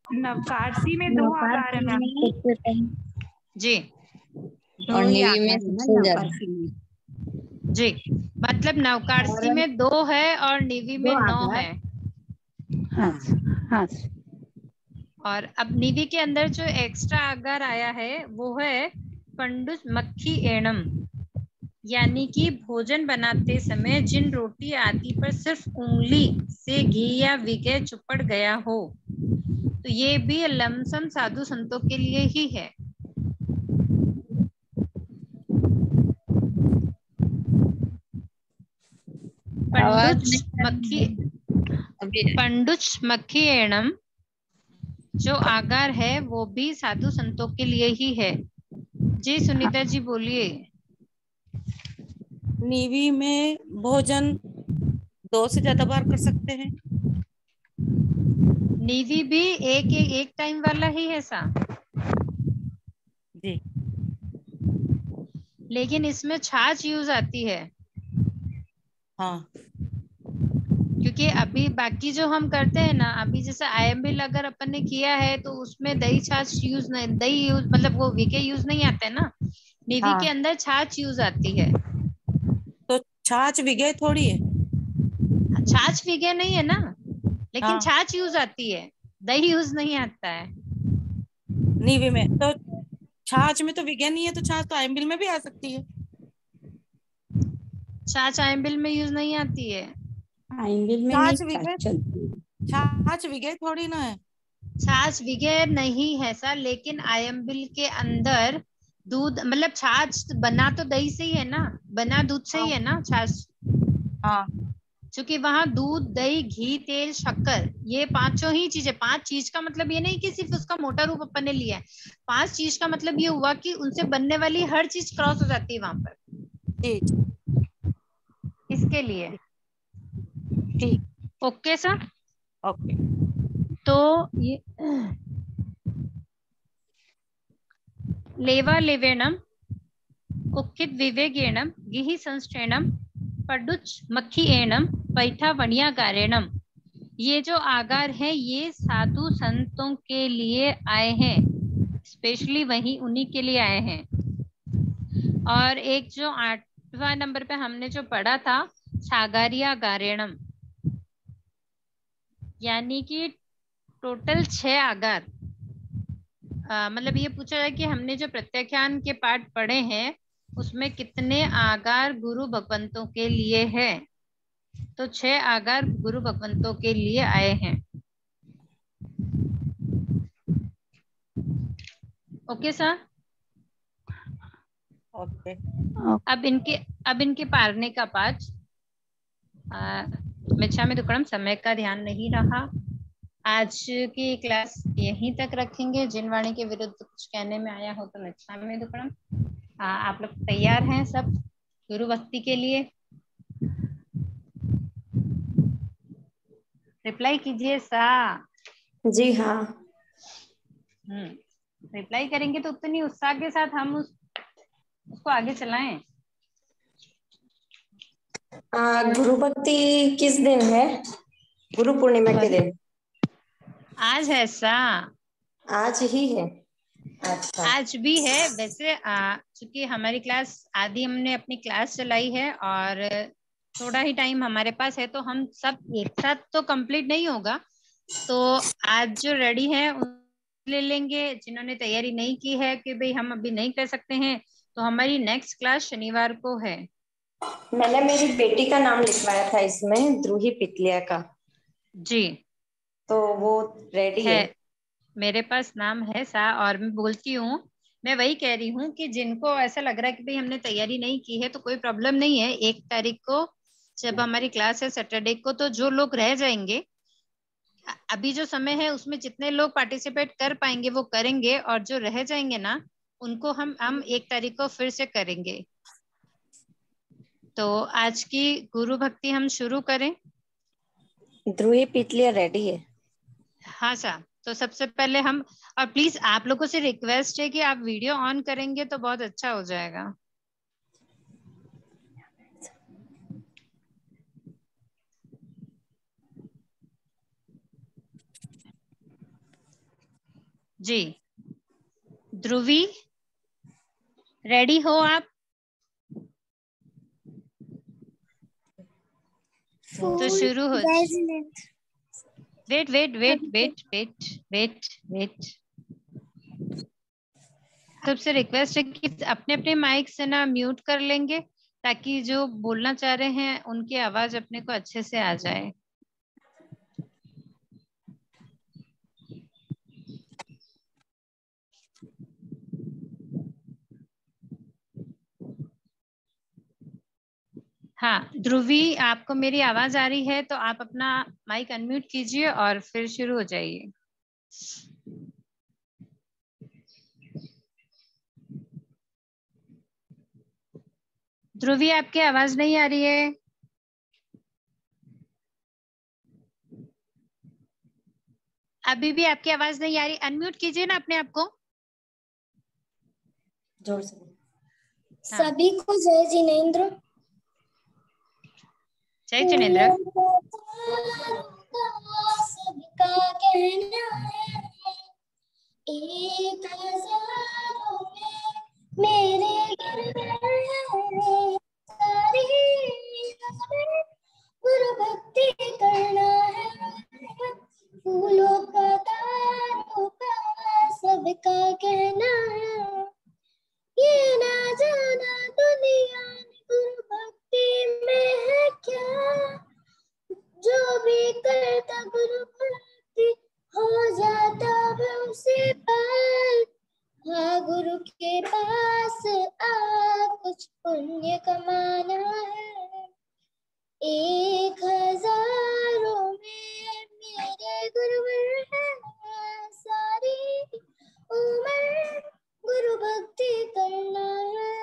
नवकारसी में 2 आगार है मैम। जी और नेवी में सबसे ज्यादा। जी, मतलब नवकारसी में 2 है और निवी में 9 है। हाँ हाँ। और अब निवी के अंदर जो एक्स्ट्रा आगार आया है वो है पंडुमक्खिएणम, यानी कि भोजन बनाते समय जिन रोटी आदि पर सिर्फ उंगली से घी या विगय चुपड़ गया हो, तो ये भी लमसम साधु संतों के लिए ही है। पंडुमक्खिएणम जो आगार है वो भी साधु संतों के लिए ही है। जी सुनीता जी बोलिए। नीवी में भोजन 2 से ज्यादा बार कर सकते हैं। नीवी भी एक टाइम वाला ही है सा जी, लेकिन इसमें छाछ यूज आती है। हाँ क्योंकि अभी बाकी जो हम करते हैं ना, अभी जैसे आयम्बिल अगर अपन ने किया है तो उसमें दही छाछ यूज नहीं, दही यूज मतलब वो विके यूज नहीं आते ना, नीवी हाँ। के अंदर छाछ यूज आती है। तो छाछ विगय थोड़ी है। छाछ विके नहीं है ना, लेकिन हाँ। छाछ यूज आती है, दही यूज नहीं आता है। नीवी में तो छाछ में तो विगय नहीं है, तो छाछ तो आयम्बिल में भी आ सकती है। छाछ आयम्बिल में यूज नहीं आती है। आयम्बिल में छाछ नहीं विगय, चलती। छाछ विगय थोड़ी ना है। छाछ विगय नहीं है सर, लेकिन आयम्बिल के अंदर दूध मतलब छाछ बना तो दही से ही है ना, बना दूध से ही है ना छाछ। हाँ क्योंकि वहां दूध, दही, घी, तेल, शक्कर, ये पांचों ही चीजें। 5 चीज का मतलब ये नहीं कि सिर्फ उसका मोटा रूप अपन ने लिया है। 5 चीज का मतलब ये हुआ कि उनसे बनने वाली हर चीज क्रॉस हो जाती है वहां पर, जी इसके लिए। ठीक। Okay sir. ओके। तो ये लेवा लेवेणम उक्कित विवेगेणम गिहि संश्रेणम पडुच मक्खी एणम पैठा वणिया गारेणम। ये जो आगार है ये साधु संतों के लिए आए हैं, स्पेशली वही उन्हीं के लिए आए हैं। और एक जो 8वां नंबर पे हमने जो पढ़ा था सागारिया गारेणम, यानी कि टोटल 6 आगार। मतलब ये पूछा जाए कि हमने जो प्रत्याख्यान के पाठ पढ़े हैं उसमें कितने आगार गुरु भगवंतों के लिए है, तो 6 आगार गुरु भगवंतों के लिए आए हैं। Okay sir. ओके। अब इनके पारने का पाठ मिच्छामि दुक्कडम। समय का ध्यान नहीं रहा, आज की क्लास यहीं तक रखेंगे। जिन वाणी के विरुद्ध कुछ कहने में आया हो तो मिच्छामि दुक्कडम। आप लोग तैयार हैं सब गुरु भक्ति के लिए? रिप्लाई कीजिए सा। जी हाँ। रिप्लाई करेंगे तो उतनी उत्साह के साथ हम उसको आगे चलाएं। गुरु भक्ति किस दिन है? गुरु पूर्णिमा के दिन? आज है सा। आज ही है? अच्छा। आज भी है वैसे। चूंकि हमारी क्लास आदि हमने अपनी क्लास चलाई है और थोड़ा ही टाइम हमारे पास है, तो हम सब एक साथ तो कंप्लीट नहीं होगा। तो आज जो रेडी है ले लेंगे, जिन्होंने तैयारी नहीं की है कि भाई हम अभी नहीं कर सकते हैं, तो हमारी नेक्स्ट क्लास शनिवार को है। मैंने मेरी बेटी का नाम लिखवाया था इसमें, द्रूही पितलिया का। जी तो वो रेडी है? मेरे पास नाम है सा। और मैं बोलती हूँ, मैं वही कह रही हूँ कि जिनको ऐसा लग रहा है कि भाई हमने तैयारी नहीं की है तो कोई प्रॉब्लम नहीं है। 1 तारीख को जब हमारी क्लास है सैटरडे को, तो जो लोग रह जाएंगे, अभी जो समय है उसमें जितने लोग पार्टिसिपेट कर पाएंगे वो करेंगे, और जो रह जाएंगे ना उनको हम 1 तारीख को फिर से करेंगे। तो आज की गुरु भक्ति हम शुरू करें। द्रूही पितलिया रेडी है? हाँ सर। तो सबसे पहले हम, और प्लीज आप लोगों से रिक्वेस्ट है कि आप वीडियो ऑन करेंगे तो बहुत अच्छा हो जाएगा। जी ध्रुवी रेडी हो आप? तो शुरू हो। Wait wait wait wait wait wait wait. सबसे रिक्वेस्ट है कि अपने अपने माइक से ना म्यूट कर लेंगे, ताकि जो बोलना चाह रहे हैं उनकी आवाज अपने को अच्छे से आ जाए। हाँ ध्रुवी, आपको मेरी आवाज आ रही है तो आप अपना माइक अनम्यूट कीजिए और फिर शुरू हो जाइए। ध्रुवी, आपकी आवाज नहीं आ रही है। अभी भी आपकी आवाज नहीं आ रही, अनम्यूट कीजिए ना अपने आप को। जोर से। हाँ। सभी को जय जिनेंद्र। जय जिनेंद्र। सबका कहना है एक हजारों में मेरे गिरधर है, सारी गुरु भक्ति करना है, फूलों का तारों का सबका कहना है, ये ना जाना दुनिया गुरु भक्ति में है क्या, जो भी करता गुरु भक्ति हो जाता है उसे पार। हाँ गुरु गुरु के पास आ कुछ पुण्य कमाना है। 1000 में मेरे गुरुवर है, सारी उम्र गुरु भक्ति करना है।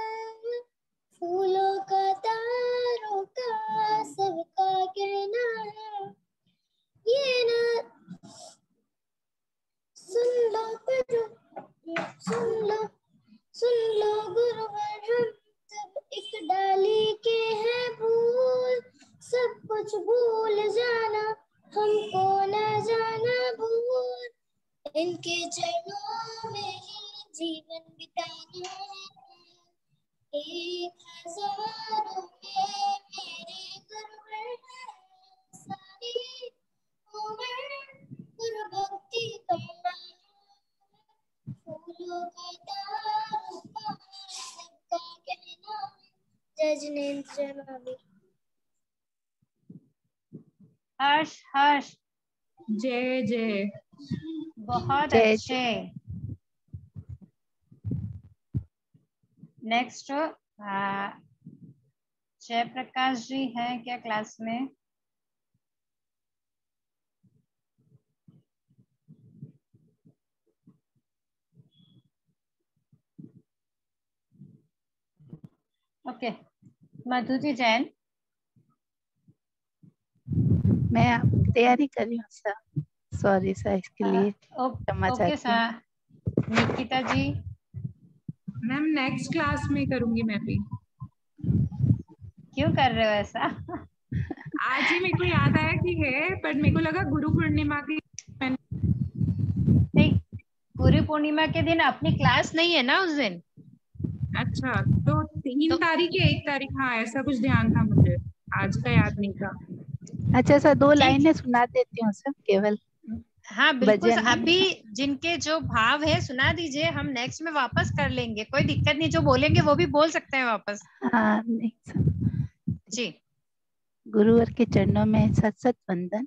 फूलों का तारों का सबका कहना है, ये ना सुन लो गुरुवर, हम सब एक डाली के हैं फूल, सब कुछ भूल जाना, हमको न जाना भूल। इनके चरणों में ही जीवन बिताना है। 1000 में मेरे गुरुवर है, सारी उम्र गुरु भक्ति करना है। फूलों का तारों का सबका कहना है। जय जिनेंद्र, जय महावीर। हर्ष हर्ष जय जय। बहुत जय अच्छे। नेक्स्ट जयप्रकाश जी हैं क्या क्लास में? ओके, मधुजी जैन। मैं तैयारी कर रही हूँ सर, सॉरी सर, इसके लिए क्षमा ओके चाहती हूँ। सर। निकिता जी। मैम नेक्स्ट क्लास में करूंगी मैं भी। क्यों कर रहे हो ऐसा? आज ही मेरे को याद आया कि है, पर मेरे को लगा गुरु पूर्णिमा की। नहीं, गुरु पूर्णिमा के दिन अपनी क्लास नहीं है ना उस दिन। अच्छा, तो 3 तारीख या 1 तारीख, हाँ ऐसा कुछ ध्यान था मुझे, आज का याद नहीं था। अच्छा सर, 2 ठीक। लाइनें सुना देती हूँ सर केवल। हाँ बिल्कुल, भजन। अभी जिनके जो भाव है सुना दीजिए, हम नेक्स्ट में वापस कर लेंगे, कोई दिक्कत नहीं। जो बोलेंगे वो भी बोल सकते हैं वापस। हाँ नहीं सर। जी। गुरुवर के चरणों में सत सत वंदन।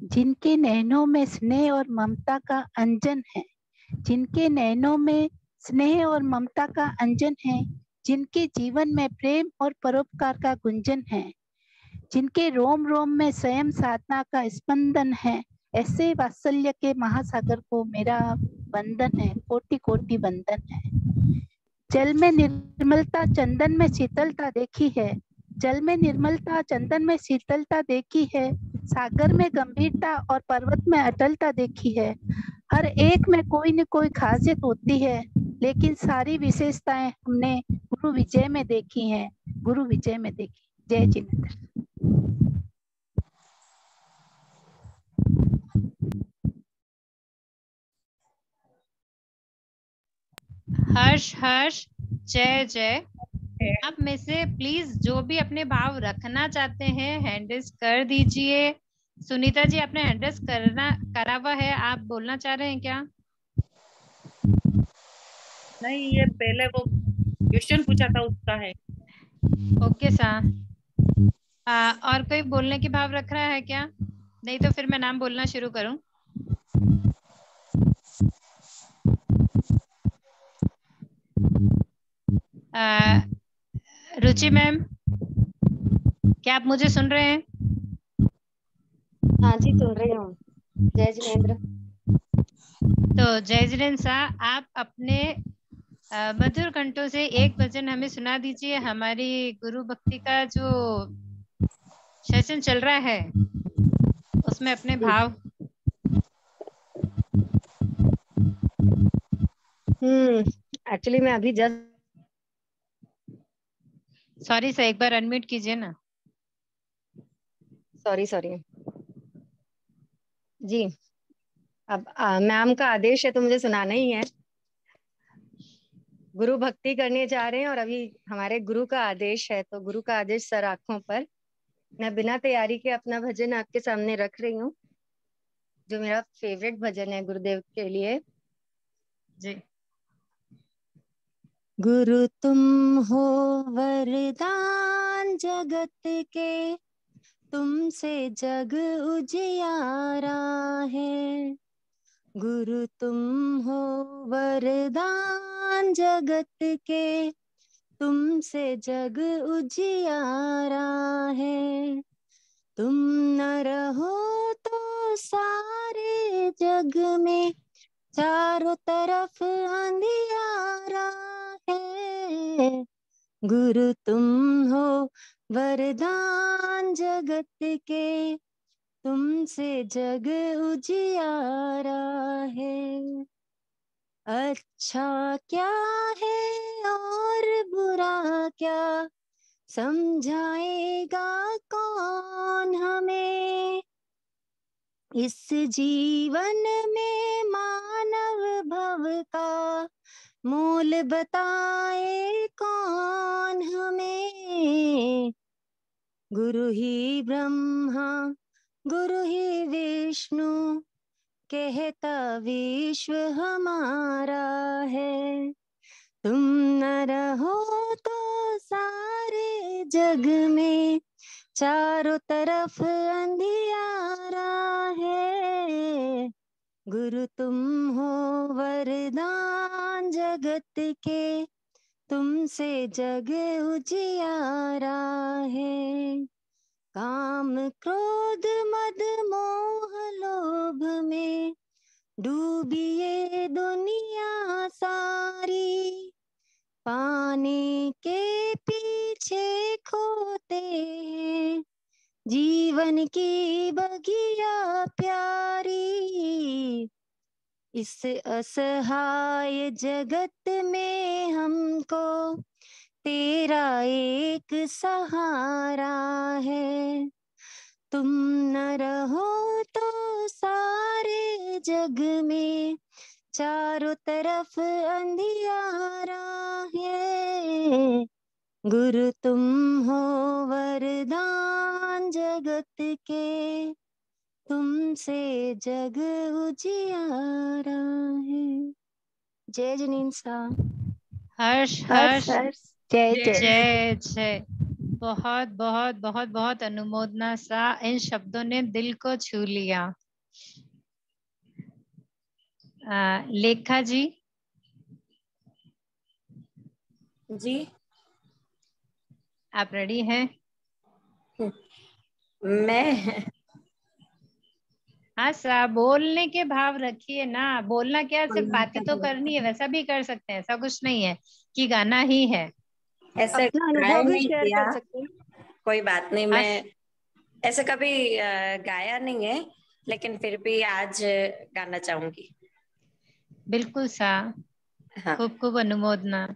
जिनके नैनों में स्नेह और ममता का अंजन है, जिनके नैनों में स्नेह और ममता का अंजन है, जिनके जीवन में प्रेम और परोपकार का गुंजन है, जिनके रोम रोम में स्वयं साधना का स्पंदन है, ऐसे वात्सल्य के महासागर को मेरा वंदन है, कोटि कोटि वंदन है। जल में निर्मलता चंदन में शीतलता देखी है, जल में निर्मलता चंदन में शीतलता देखी है, सागर में गंभीरता और पर्वत में अटलता देखी है। हर एक में कोई न कोई खासियत होती है, लेकिन सारी विशेषताएं हमने गुरु विजय में देखी हैं, गुरु विजय में देखी। जय जिनेंद्र। हर्ष हर्ष जय जय। आप में से प्लीज जो भी अपने भाव रखना चाहते हैं हैंड रेज कर दीजिए। सुनीता जी, आपने हैंड रेज करा हुआ है, आप बोलना चाह रहे हैं क्या? नहीं, ये पहले वो क्वेश्चन पूछा था उसका है। Okay sir. और कोई बोलने की भाव रख रहा है क्या? नहीं तो फिर मैं नाम बोलना शुरू करूं। रुचि मैम, क्या आप मुझे सुन रहे हैं? हाँ जी, सुन रही हूँ। जय जिनेंद्र। तो जय जिनेंद्र साहब, आप अपने मधुर कंठों से एक भजन हमें सुना दीजिए। हमारी गुरु भक्ति का जो सेशन चल रहा है उसमें अपने भाव। एक्चुअली मैं अभी जस्ट, सॉरी सर, एक बार अनम्यूट कीजिए ना। सॉरी जी। अब मैम का आदेश है तो मुझे सुनाना ही है। गुरु भक्ति करने जा रहे हैं और अभी हमारे गुरु का आदेश है, तो गुरु का आदेश सर आंखों पर। मैं बिना तैयारी के अपना भजन आपके सामने रख रही हूँ, जो मेरा फेवरेट भजन है गुरुदेव के लिए। जी। गुरु तुम हो वरदान जगत के, तुमसे जग उजियारा है। गुरु तुम हो वरदान जगत के, तुमसे जग उजियारा है। तुम न रहो तो सारे जग में चारों तरफ अंधियारा है। गुरु तुम हो वरदान जगत के, तुमसे जग उजियारा है। अच्छा क्या है और बुरा क्या, समझाएगा कौन हमें। इस जीवन में मानव भव का मोल बताए कौन हमें। गुरु ही ब्रह्मा गुरु ही विष्णु, कहता विश्व हमारा है। तुम न रहो तो सारे जग में चारों तरफ अंधियारा है। गुरु तुम हो वरदान जगत के, तुमसे जग उजियारा है। काम क्रोध मद मोह लोभ में डूबी ये दुनिया सारी, पाने के पीछे खोते हैं जीवन की बगिया प्यारी। इस असहाय जगत में हमको तेरा एक सहारा है। तुम न रहो तो सारे जग में चारों तरफ अंधियारा है। गुरु तुम हो वरदान जगत के, तुमसे जग उजियारा है। जय जिनेन्द्र साहब। हर्ष हर्ष हर्ष हर्ष जय जय। जय जय। बहुत बहुत बहुत बहुत अनुमोदना सा, इन शब्दों ने दिल को छू लिया। लेखा जी जी आप रेडी हैं? मैं हाँ सा, बोलने के भाव रखिए ना। बोलना क्या, सिर्फ बातें तो करनी है, वैसा भी कर सकते हैं, ऐसा कुछ नहीं है कि गाना ही है। ऐसे अपना ट्राई अनुभव भी नहीं शेयर किया, कर सकते हैं। कोई बात नहीं। हाँ, मैं ऐसे कभी गाया नहीं है, लेकिन फिर भी आज गाना चाहूंगी। बिल्कुल सा, हाँ। खूब खूब अनुमोदना।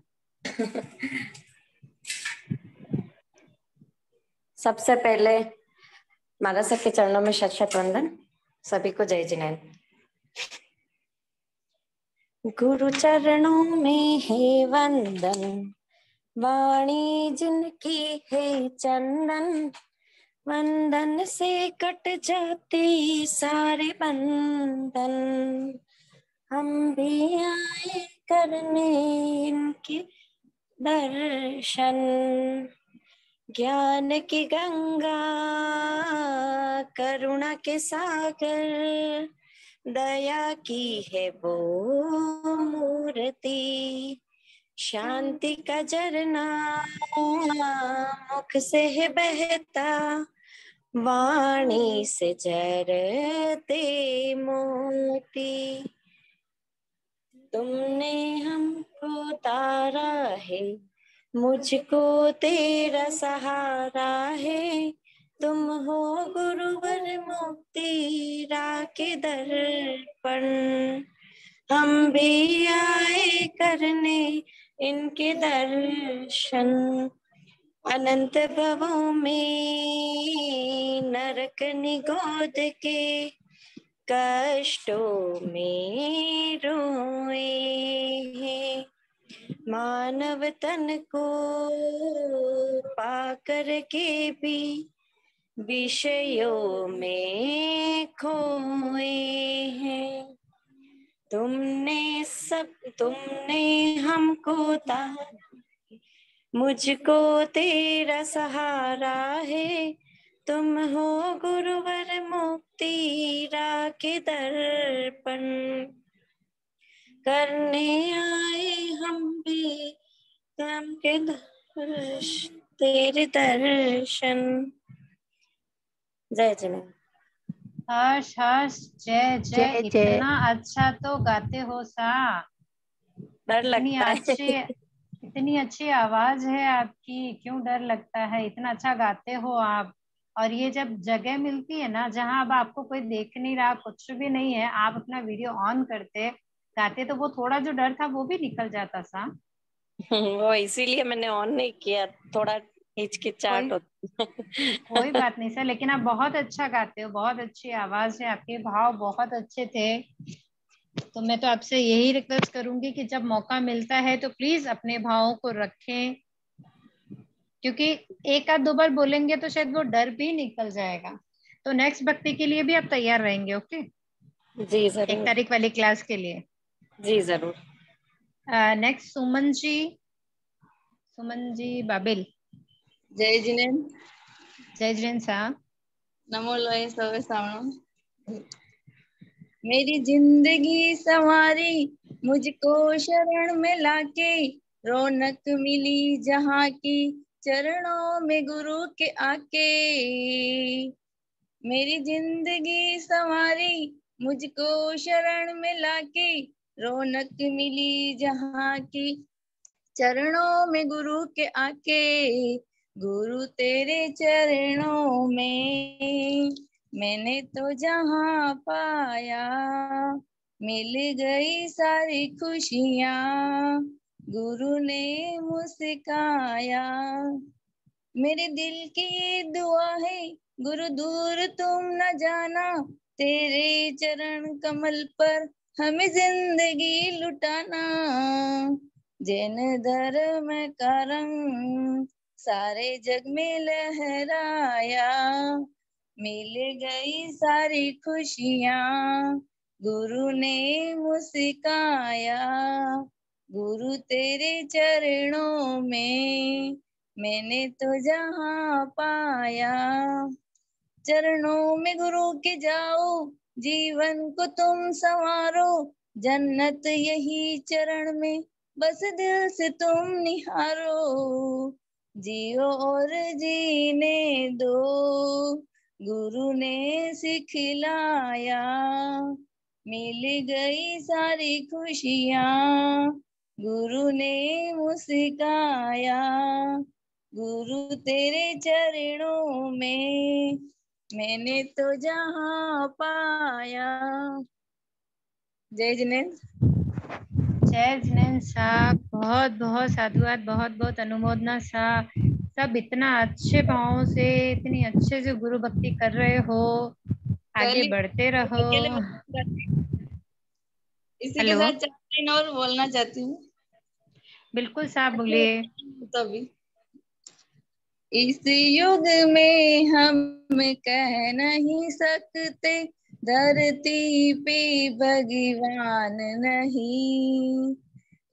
सबसे पहले महाराज सबके चरणों में शत शत वंदन। सभी को जय जिनेन्द्र। गुरु चरणों में है वंदन, वाणी जिनकी है चंदन। वंदन से कट जाते सारे बंधन, हम भी आए करने इनके दर्शन। ज्ञान की गंगा करुणा के सागर, दया की है वो मूर्ति। शांति का झरना मुख से है बहता, वाणी से झरते मोती। तुमने हमको तारा है, मुझको तेरा सहारा है। तुम हो गुरुवर मुक्ति राखे दर्पण, हम भी आए करने इनके दर्शन। अनंत भवों में नरक निगोद के, कष्टों में रोए हैं। मानव तन को पाकर के भी विषयों में खोए हैं। तुमने हमको तारा, मुझको तेरा सहारा है। तुम हो गुरुवर मुक्ति राखे दर्पण, करने आए हम भी काम के तेरे दर्शन। जय जय। हर्ष हर्ष जय जय। जय जय। इतना अच्छा तो गाते हो सा। डर इतनी लगता अच्छी है। इतनी अच्छी आवाज है आपकी, क्यों डर लगता है? इतना अच्छा गाते हो आप। और ये जब जगह मिलती है ना जहाँ अब आपको कोई देख नहीं रहा, कुछ भी नहीं है, आप अपना वीडियो ऑन करते गाते तो वो थोड़ा जो डर था वो भी निकल जाता सा। वो इसीलिए मैंने ऑन नहीं किया, थोड़ा कोई हिचकिचाहट होती कोई बात नहीं सर, लेकिन आप बहुत अच्छा गाते हो, बहुत अच्छी आवाज है आपके, भाव बहुत अच्छे थे। तो मैं तो आपसे यही रिक्वेस्ट करूंगी कि जब मौका मिलता है तो प्लीज अपने भावों को रखें, क्योंकि एक आध दो बार बोलेंगे तो शायद वो डर भी निकल जाएगा। तो नेक्स्ट भक्ति के लिए भी आप तैयार रहेंगे? ओके, जी 1 जरूर। तारीख वाली क्लास के लिए। जी जरूर। नेक्स्ट सुमन जी, सुमन जी बाबिल। जय जिनेन। जय जिनेन साहब। नमो लोए सवे सामने। मेरी जिंदगी संवारी मुझको शरण में लाके, रौनक मिली जहाँ की चरणों में गुरु के आके। मेरी जिंदगी संवारी मुझको शरण में लाके, रौनक मिली जहाँ की चरणों में गुरु के आके। गुरु तेरे चरणों में मैंने तो जहाँ पाया, मिल गई सारी खुशियाँ, गुरु ने मुस्काया। मेरे दिल की ये दुआ है गुरु दूर तुम न जाना, तेरे चरण कमल पर हमें जिंदगी लुटाना। जैन धर्म का रंग सारे जग में लहराया, मिल गई सारी खुशियाँ, गुरु ने मुस्काया। गुरु तेरे चरणों में मैंने तो जहाँ पाया, चरणों में गुरु के जाओ, जीवन को तुम संवारो, जन्नत यही चरण में बस दिल से तुम निहारो। जियो और जीने दो, गुरु ने सिखलाया, मिल गई सारी खुशियाँ, गुरु ने मुस्काया। गुरु तेरे चरणों में मैंने तो जहाँ पाया। जय जिनेन्द्र। जय जिनेन्द्र साहब, बहुत बहुत साधुवाद, बहुत बहुत अनुमोदना साहब। सब इतना अच्छे भावों से, इतनी अच्छे से गुरु भक्ति कर रहे हो, आगे बढ़ते रहो। इसी के हेलो, साथ 4 लाइन और बोलना चाहती हूँ। बिल्कुल साहब बोलिए। तभी इस युग में हम कह नहीं सकते, धरती पे भगवान नहीं।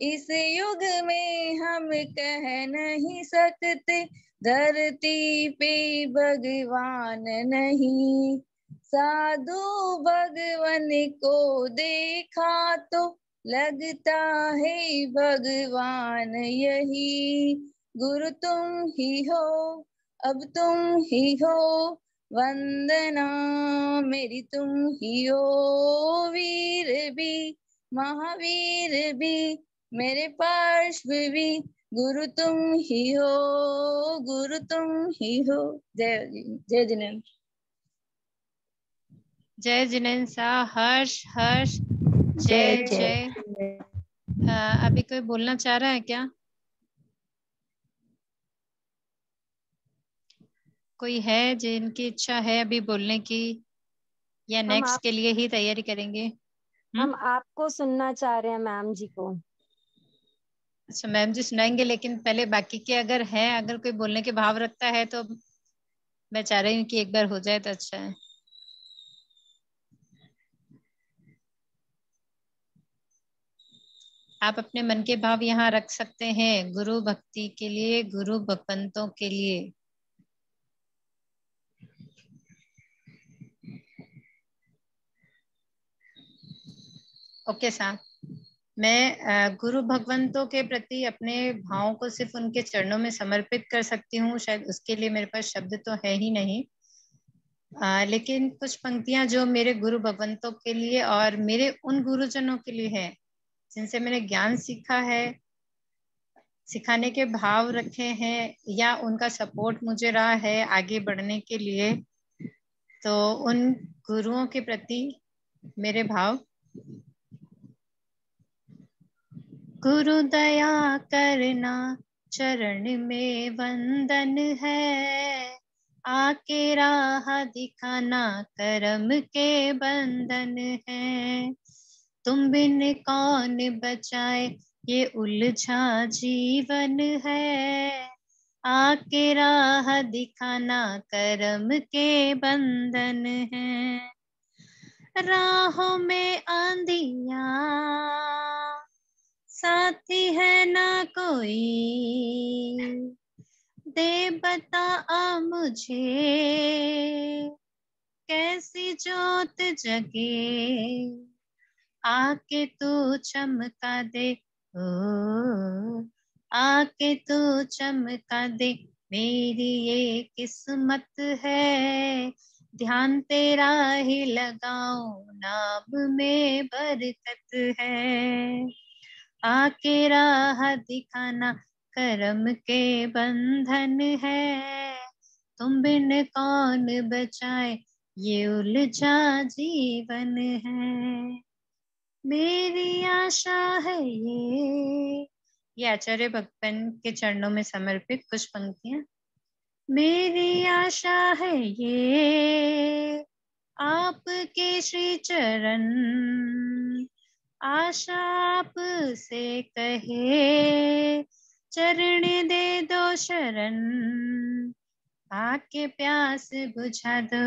इस युग में हम कह नहीं सकते, धरती पे भगवान नहीं। साधु भगवान को देखा तो लगता है भगवान यही। गुरु तुम ही हो, अब तुम ही हो, वंदना मेरी तुम ही हो। वीर भी महावीर भी मेरे पार्श्व भी, गुरु तुम ही हो, गुरु तुम ही हो। जय जिनेन्द्र। जय जिनेन्द्र साहब। हर्ष हर्ष जय जय। अभी कोई बोलना चाह रहा है क्या? कोई है जिनकी इच्छा है अभी बोलने की, या नेक्स्ट के लिए ही तैयारी करेंगे? हम आपको सुनना चाह रहे हैं, मैम जी को। अच्छा, मैम जी सुनाएंगे, लेकिन पहले बाकी के अगर है, अगर कोई बोलने के भाव रखता है तो मैं चाह रही हूँ कि एक बार हो जाए तो अच्छा है। आप अपने मन के भाव यहाँ रख सकते हैं, गुरु भक्ति के लिए, गुरु भक्तों के लिए। ओके साहब, मैं गुरु भगवंतों के प्रति अपने भावों को सिर्फ उनके चरणों में समर्पित कर सकती हूँ। शायद उसके लिए मेरे पास शब्द तो है ही नहीं, लेकिन कुछ पंक्तियां जो मेरे गुरु भगवंतों के लिए और मेरे उन गुरुजनों के लिए है जिनसे मैंने ज्ञान सीखा है, सिखाने के भाव रखे हैं, या उनका सपोर्ट मुझे रहा है आगे बढ़ने के लिए, तो उन गुरुओं के प्रति मेरे भाव। गुरु दया करना चरण में वंदन है, आके राह दिखाना करम के बंधन है। तुम बिन कौन बचाए ये उलझा जीवन है, आके राह दिखाना करम के बंधन है। राहों में आंधियां साथी है ना कोई, दे बता मुझे कैसी जोत जगे, आके तू चमका दे, ओ आके तू चमका दे, मेरी ये किस्मत है, ध्यान तेरा ही लगाऊं, नाम में बरकत है। आके राह दिखाना करम के बंधन है, तुम बिन कौन बचाए ये उलझा जीवन है। मेरी आशा है ये आचार्य भगवान के चरणों में समर्पित कुछ पंक्तियां। मेरी आशा है ये आपके श्री चरण, आशा आप से कहे, चरण दे दो शरण, आके प्यास बुझा दो,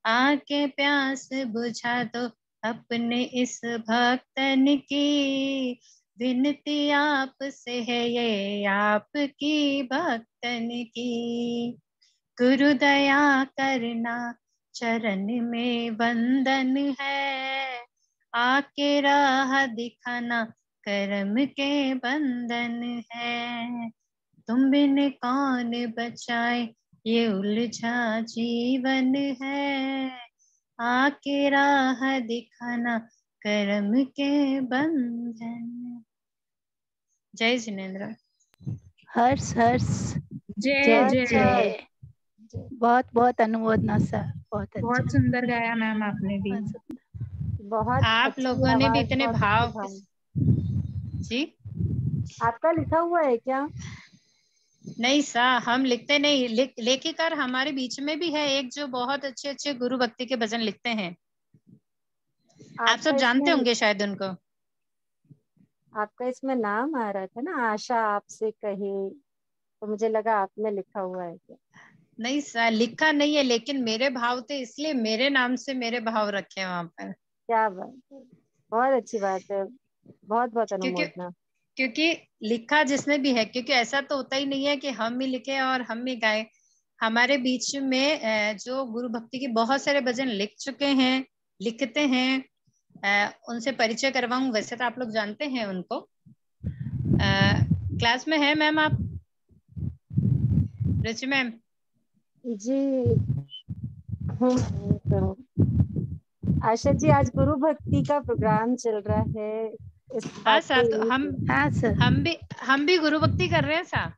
आके प्यास बुझा दो, अपने इस भक्तन की विनती आप से है ये आपकी भक्तन की। गुरु दया करना चरण में वंदन है, आके राह दिखाना करम के बंधन है। तुम बिन कौन बचाए ये उलझा जीवन है, आके राह दिखाना करम के बंधन। जय जिनेन्द्र। हर्ष हर्ष जय जय जय। बहुत बहुत अनुमोदना सर, बहुत अच्छा, बहुत सुंदर गाया मैम आपने भी। बहुत आप अच्छी लोगों ने भी आवाज, इतने बहुत भाव अच्छे भाव। जी। आपका लिखा हुआ है क्या? नहीं सा, हम लिखते नहीं, लेखिकार हमारे बीच में भी है एक जो बहुत अच्छे अच्छे गुरु भक्ति के भजन लिखते हैं। आप सब जानते होंगे शायद उनको। आपका इसमें नाम आ रहा था ना, आशा आपसे कहे, तो मुझे लगा आपने लिखा हुआ है क्या। नहीं सर, लिखा नहीं है, लेकिन मेरे भाव थे इसलिए मेरे नाम से मेरे भाव रखे वहां पर। क्या बात है, बहुत अच्छी बात है, बहुत बहुत अनुमोदना। क्योंकि लिखा जिसने भी है, क्योंकि ऐसा तो होता ही नहीं है कि हम ही लिखे और हम ही गाए। हमारे बीच में जो गुरु भक्ति के बहुत सारे भजन लिख चुके हैं, लिखते हैं, उनसे परिचय करवाऊं। वैसे तो आप लोग जानते हैं उनको, क्लास में है मैम आप, रुचि मैम? जी तो आशा जी, आज गुरु भक्ति का प्रोग्राम चल रहा है, इस हाँ बात सर, तो हम भी गुरु भक्ति कर रहे हैं सर।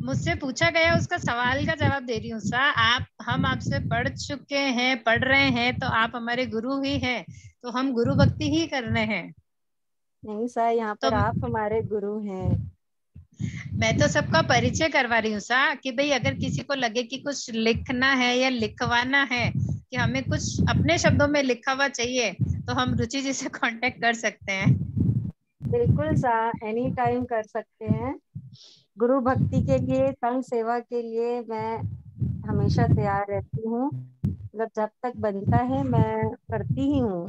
मुझसे पूछा गया, उसका सवाल का जवाब दे रही हूँ सर। हम आपसे पढ़ चुके हैं, पढ़ रहे हैं, तो आप हमारे गुरु ही हैं, तो हम गुरु भक्ति ही कर रहे हैं। नहीं सर, यहाँ पर आप हमारे गुरु हैं। मैं तो सबका परिचय करवा रही हूँ सर, कि भाई अगर किसी को लगे कि कुछ लिखना है या लिखवाना है, कि हमें कुछ अपने शब्दों में लिखा हुआ चाहिए, तो हम रुचि जी से कांटेक्ट कर सकते हैं। बिल्कुल सर, एनी टाइम कर सकते हैं। गुरु भक्ति के लिए, संघ सेवा के लिए मैं हमेशा तैयार रहती हूँ। मतलब जब तक बनता है मैं करती ही हूँ।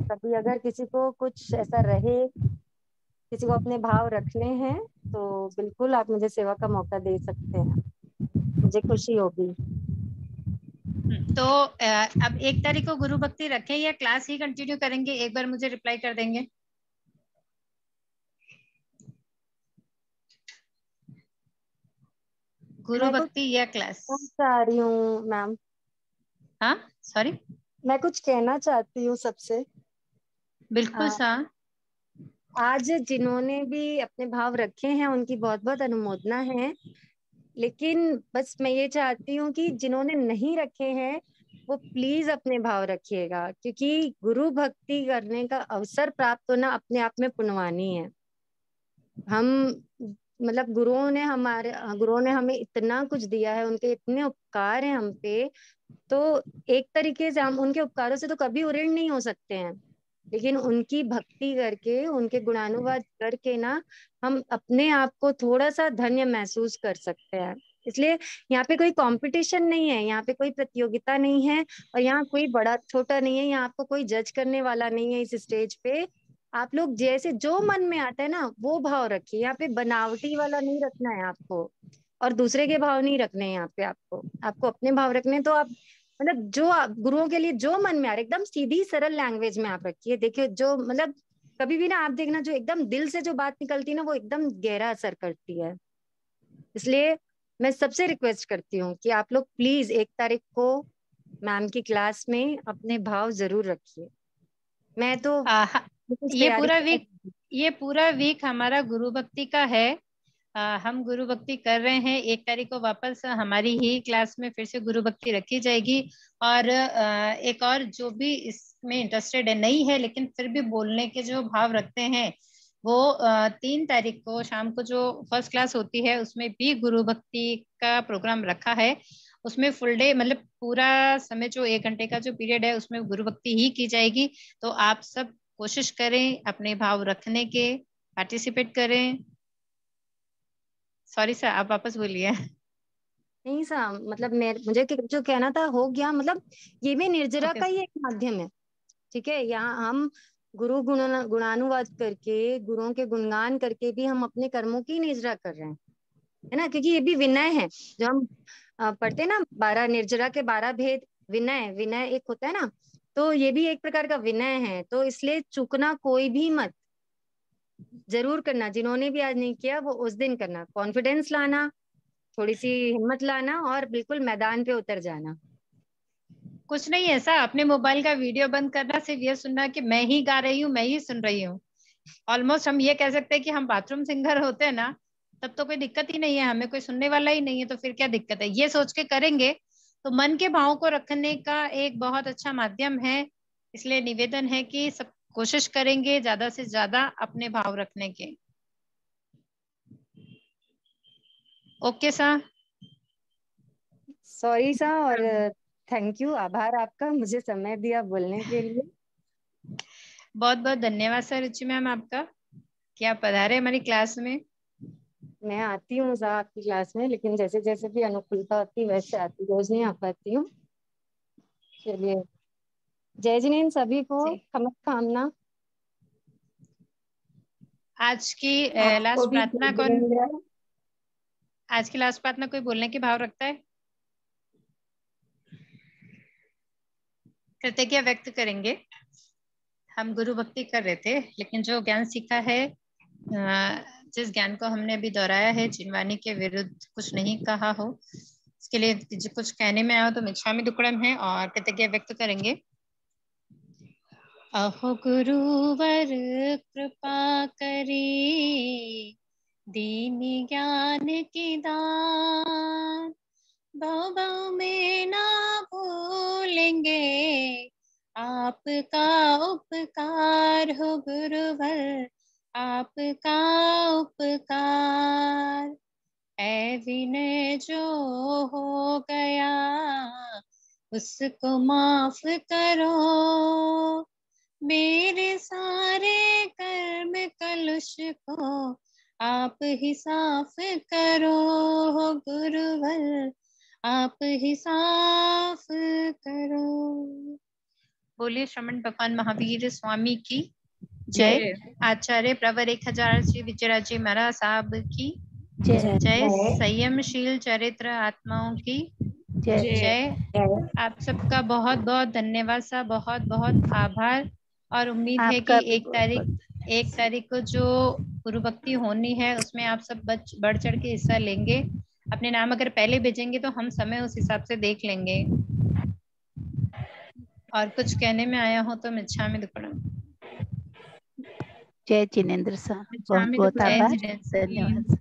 कभी अगर किसी को कुछ ऐसा रहे, किसी को अपने भाव रखने हैं, तो बिल्कुल आप मुझे सेवा का मौका दे सकते हैं, मुझे खुशी होगी। तो अब 1 तारीख को गुरु भक्ति रखें या क्लास ही कंटिन्यू करेंगे? एक बार मुझे रिप्लाई कर देंगे। गुरु भक्ति या क्लास? चाह रही हूँ मैम। हाँ सॉरी, मैं कुछ कहना चाहती हूँ सबसे। बिल्कुल सा। आज जिन्होंने भी अपने भाव रखे हैं उनकी बहुत बहुत अनुमोदना है, लेकिन बस मैं ये चाहती हूँ कि जिन्होंने नहीं रखे हैं वो प्लीज अपने भाव रखिएगा, क्योंकि गुरु भक्ति करने का अवसर प्राप्त होना अपने आप में पुण्यवानी है। हम मतलब गुरुओं ने हमें इतना कुछ दिया है, उनके इतने उपकार हैं हम पे, तो एक तरीके से हम उनके उपकारों से तो कभी ऋणी नहीं हो सकते हैं, लेकिन उनकी भक्ति करके, उनके गुणानुवाद करके ना हम अपने आप को थोड़ा सा धन्य महसूस कर सकते हैं। इसलिए यहाँ पे कोई कंपटीशन नहीं है, यहाँ पे कोई प्रतियोगिता नहीं है, और यहाँ कोई बड़ा छोटा नहीं है, यहाँ आपको कोई जज करने वाला नहीं है। इस स्टेज पे आप लोग जैसे जो मन में आता है ना वो भाव रखिए। यहाँ पे बनावटी वाला नहीं रखना है आपको, और दूसरे के भाव नहीं रखने हैं। यहाँ पे आपको अपने भाव रखने हैं। तो आप मतलब जो आप गुरुओं के लिए जो मन में आ रहा है, एकदम सीधी सरल लैंग्वेज में आप रखिए। देखिए जो मतलब कभी भी ना आप देखना, जो एकदम दिल से जो बात निकलती है ना वो एकदम गहरा असर करती है। इसलिए मैं सबसे रिक्वेस्ट करती हूँ कि आप लोग प्लीज 1 तारीख को मैम की क्लास में अपने भाव जरूर रखिए। मैं तो ये पूरा वीक हमारा गुरु भक्ति का है। हम गुरु भक्ति कर रहे हैं। 1 तारीख को वापस हमारी ही क्लास में फिर से गुरु भक्ति रखी जाएगी। और एक और जो भी इसमें इंटरेस्टेड है, नहीं है लेकिन फिर भी बोलने के जो भाव रखते हैं, वो 3 तारीख को शाम को जो फर्स्ट क्लास होती है उसमें भी गुरु भक्ति का प्रोग्राम रखा है। उसमें फुल डे मतलब पूरा समय जो 1 घंटे का जो पीरियड है उसमें गुरु भक्ति ही की जाएगी। तो आप सब कोशिश करें अपने भाव रखने के, पार्टिसिपेट करें। सॉरी सर, आप वापस बोलिए। नहीं सर, मतलब मुझे जो कहना था हो गया। मतलब ये भी निर्जरा का ही एक माध्यम है, ठीक है। यहाँ हम गुरु गुणानुवाद करके, गुरुओं के गुणगान करके भी हम अपने कर्मों की निर्जरा कर रहे हैं, है ना। क्योंकि ये भी विनय है। जो हम पढ़ते हैं ना 12 निर्जरा के 12 भेद, विनय एक होता है ना, तो ये भी एक प्रकार का विनय है। तो इसलिए चूकना कोई भी मत, जरूर करना। जिन्होंने भी आज नहीं किया वो उस दिन करना। कॉन्फिडेंस लाना, थोड़ी सी हिम्मत लाना, और बिल्कुल मैदान पे उतर जाना। कुछ नहीं ऐसा, अपने मोबाइल का वीडियो बंद करना, सिर्फ ये सुनना कि मैं ही गा रही हूँ, मैं ही सुन रही हूँ। ऑलमोस्ट हम ये कह सकते हैं कि हम बाथरूम सिंगर होते हैं ना, तब तो कोई दिक्कत ही नहीं है, हमें कोई सुनने वाला ही नहीं है, तो फिर क्या दिक्कत है। ये सोच के करेंगे तो मन के भाव को रखने का एक बहुत अच्छा माध्यम है। इसलिए निवेदन है कि सब कोशिश करेंगे ज्यादा से ज्यादा अपने भाव रखने के। Okay sir. सॉरी सर, और थैंक यू, आभार आपका मुझे समय दिया बोलने के लिए। बहुत बहुत धन्यवाद सर रुचि मैम आपका कि आप पधारे हमारी क्लास में। मैं आती हूँ सर आपकी क्लास में, लेकिन जैसे जैसे भी अनुकूलता होती वैसे आती, रोज नहीं आ पाती हूँ। चलिए, जय जिनेन्द्र सभी को खमत कामना। आज की लास्ट प्रार्थना कौन, आज की लास्ट प्रार्थना कोई बोलने के भाव रखता है? कृतज्ञता व्यक्त करेंगे। हम गुरु भक्ति कर रहे थे, लेकिन जो ज्ञान सीखा है, जिस ज्ञान को हमने अभी दोहराया है, जिनवाणी के विरुद्ध कुछ नहीं कहा हो, इसके लिए कुछ कहने में आया तो मिच्छामि दुक्कडम है और कृतज्ञता व्यक्त करेंगे। अहो गुरुवर कृपा करी, दीन ज्ञान की दान, भव भव में ना भूलेंगे आपका उपकार हो गुरुवर, आपका उपकार। ऐ विनय जो हो गया उसको माफ करो, मेरे सारे कर्म कलुष को आप ही साफ करो हो गुरुवर, आप ही साफ करो। बोलिए श्रमण भगवान महावीर स्वामी की जय। आचार्य प्रवर 1000 श्री विजयराज महाराज साहब की जय। संयमशील चरित्र आत्माओं की जय। आप सबका बहुत बहुत धन्यवाद साहब, बहुत बहुत आभार। और उम्मीद है कि एक तारीख को जो गुरु भक्ति होनी है उसमें आप सब बढ़ चढ़ के हिस्सा लेंगे। अपने नाम अगर पहले भेजेंगे तो हम समय उस हिसाब से देख लेंगे। और कुछ कहने में आया हो तो मिच्छामि दुक्कडम। जय जिनेंद्र साहब, बहुत बहुत आभार, धन्यवाद।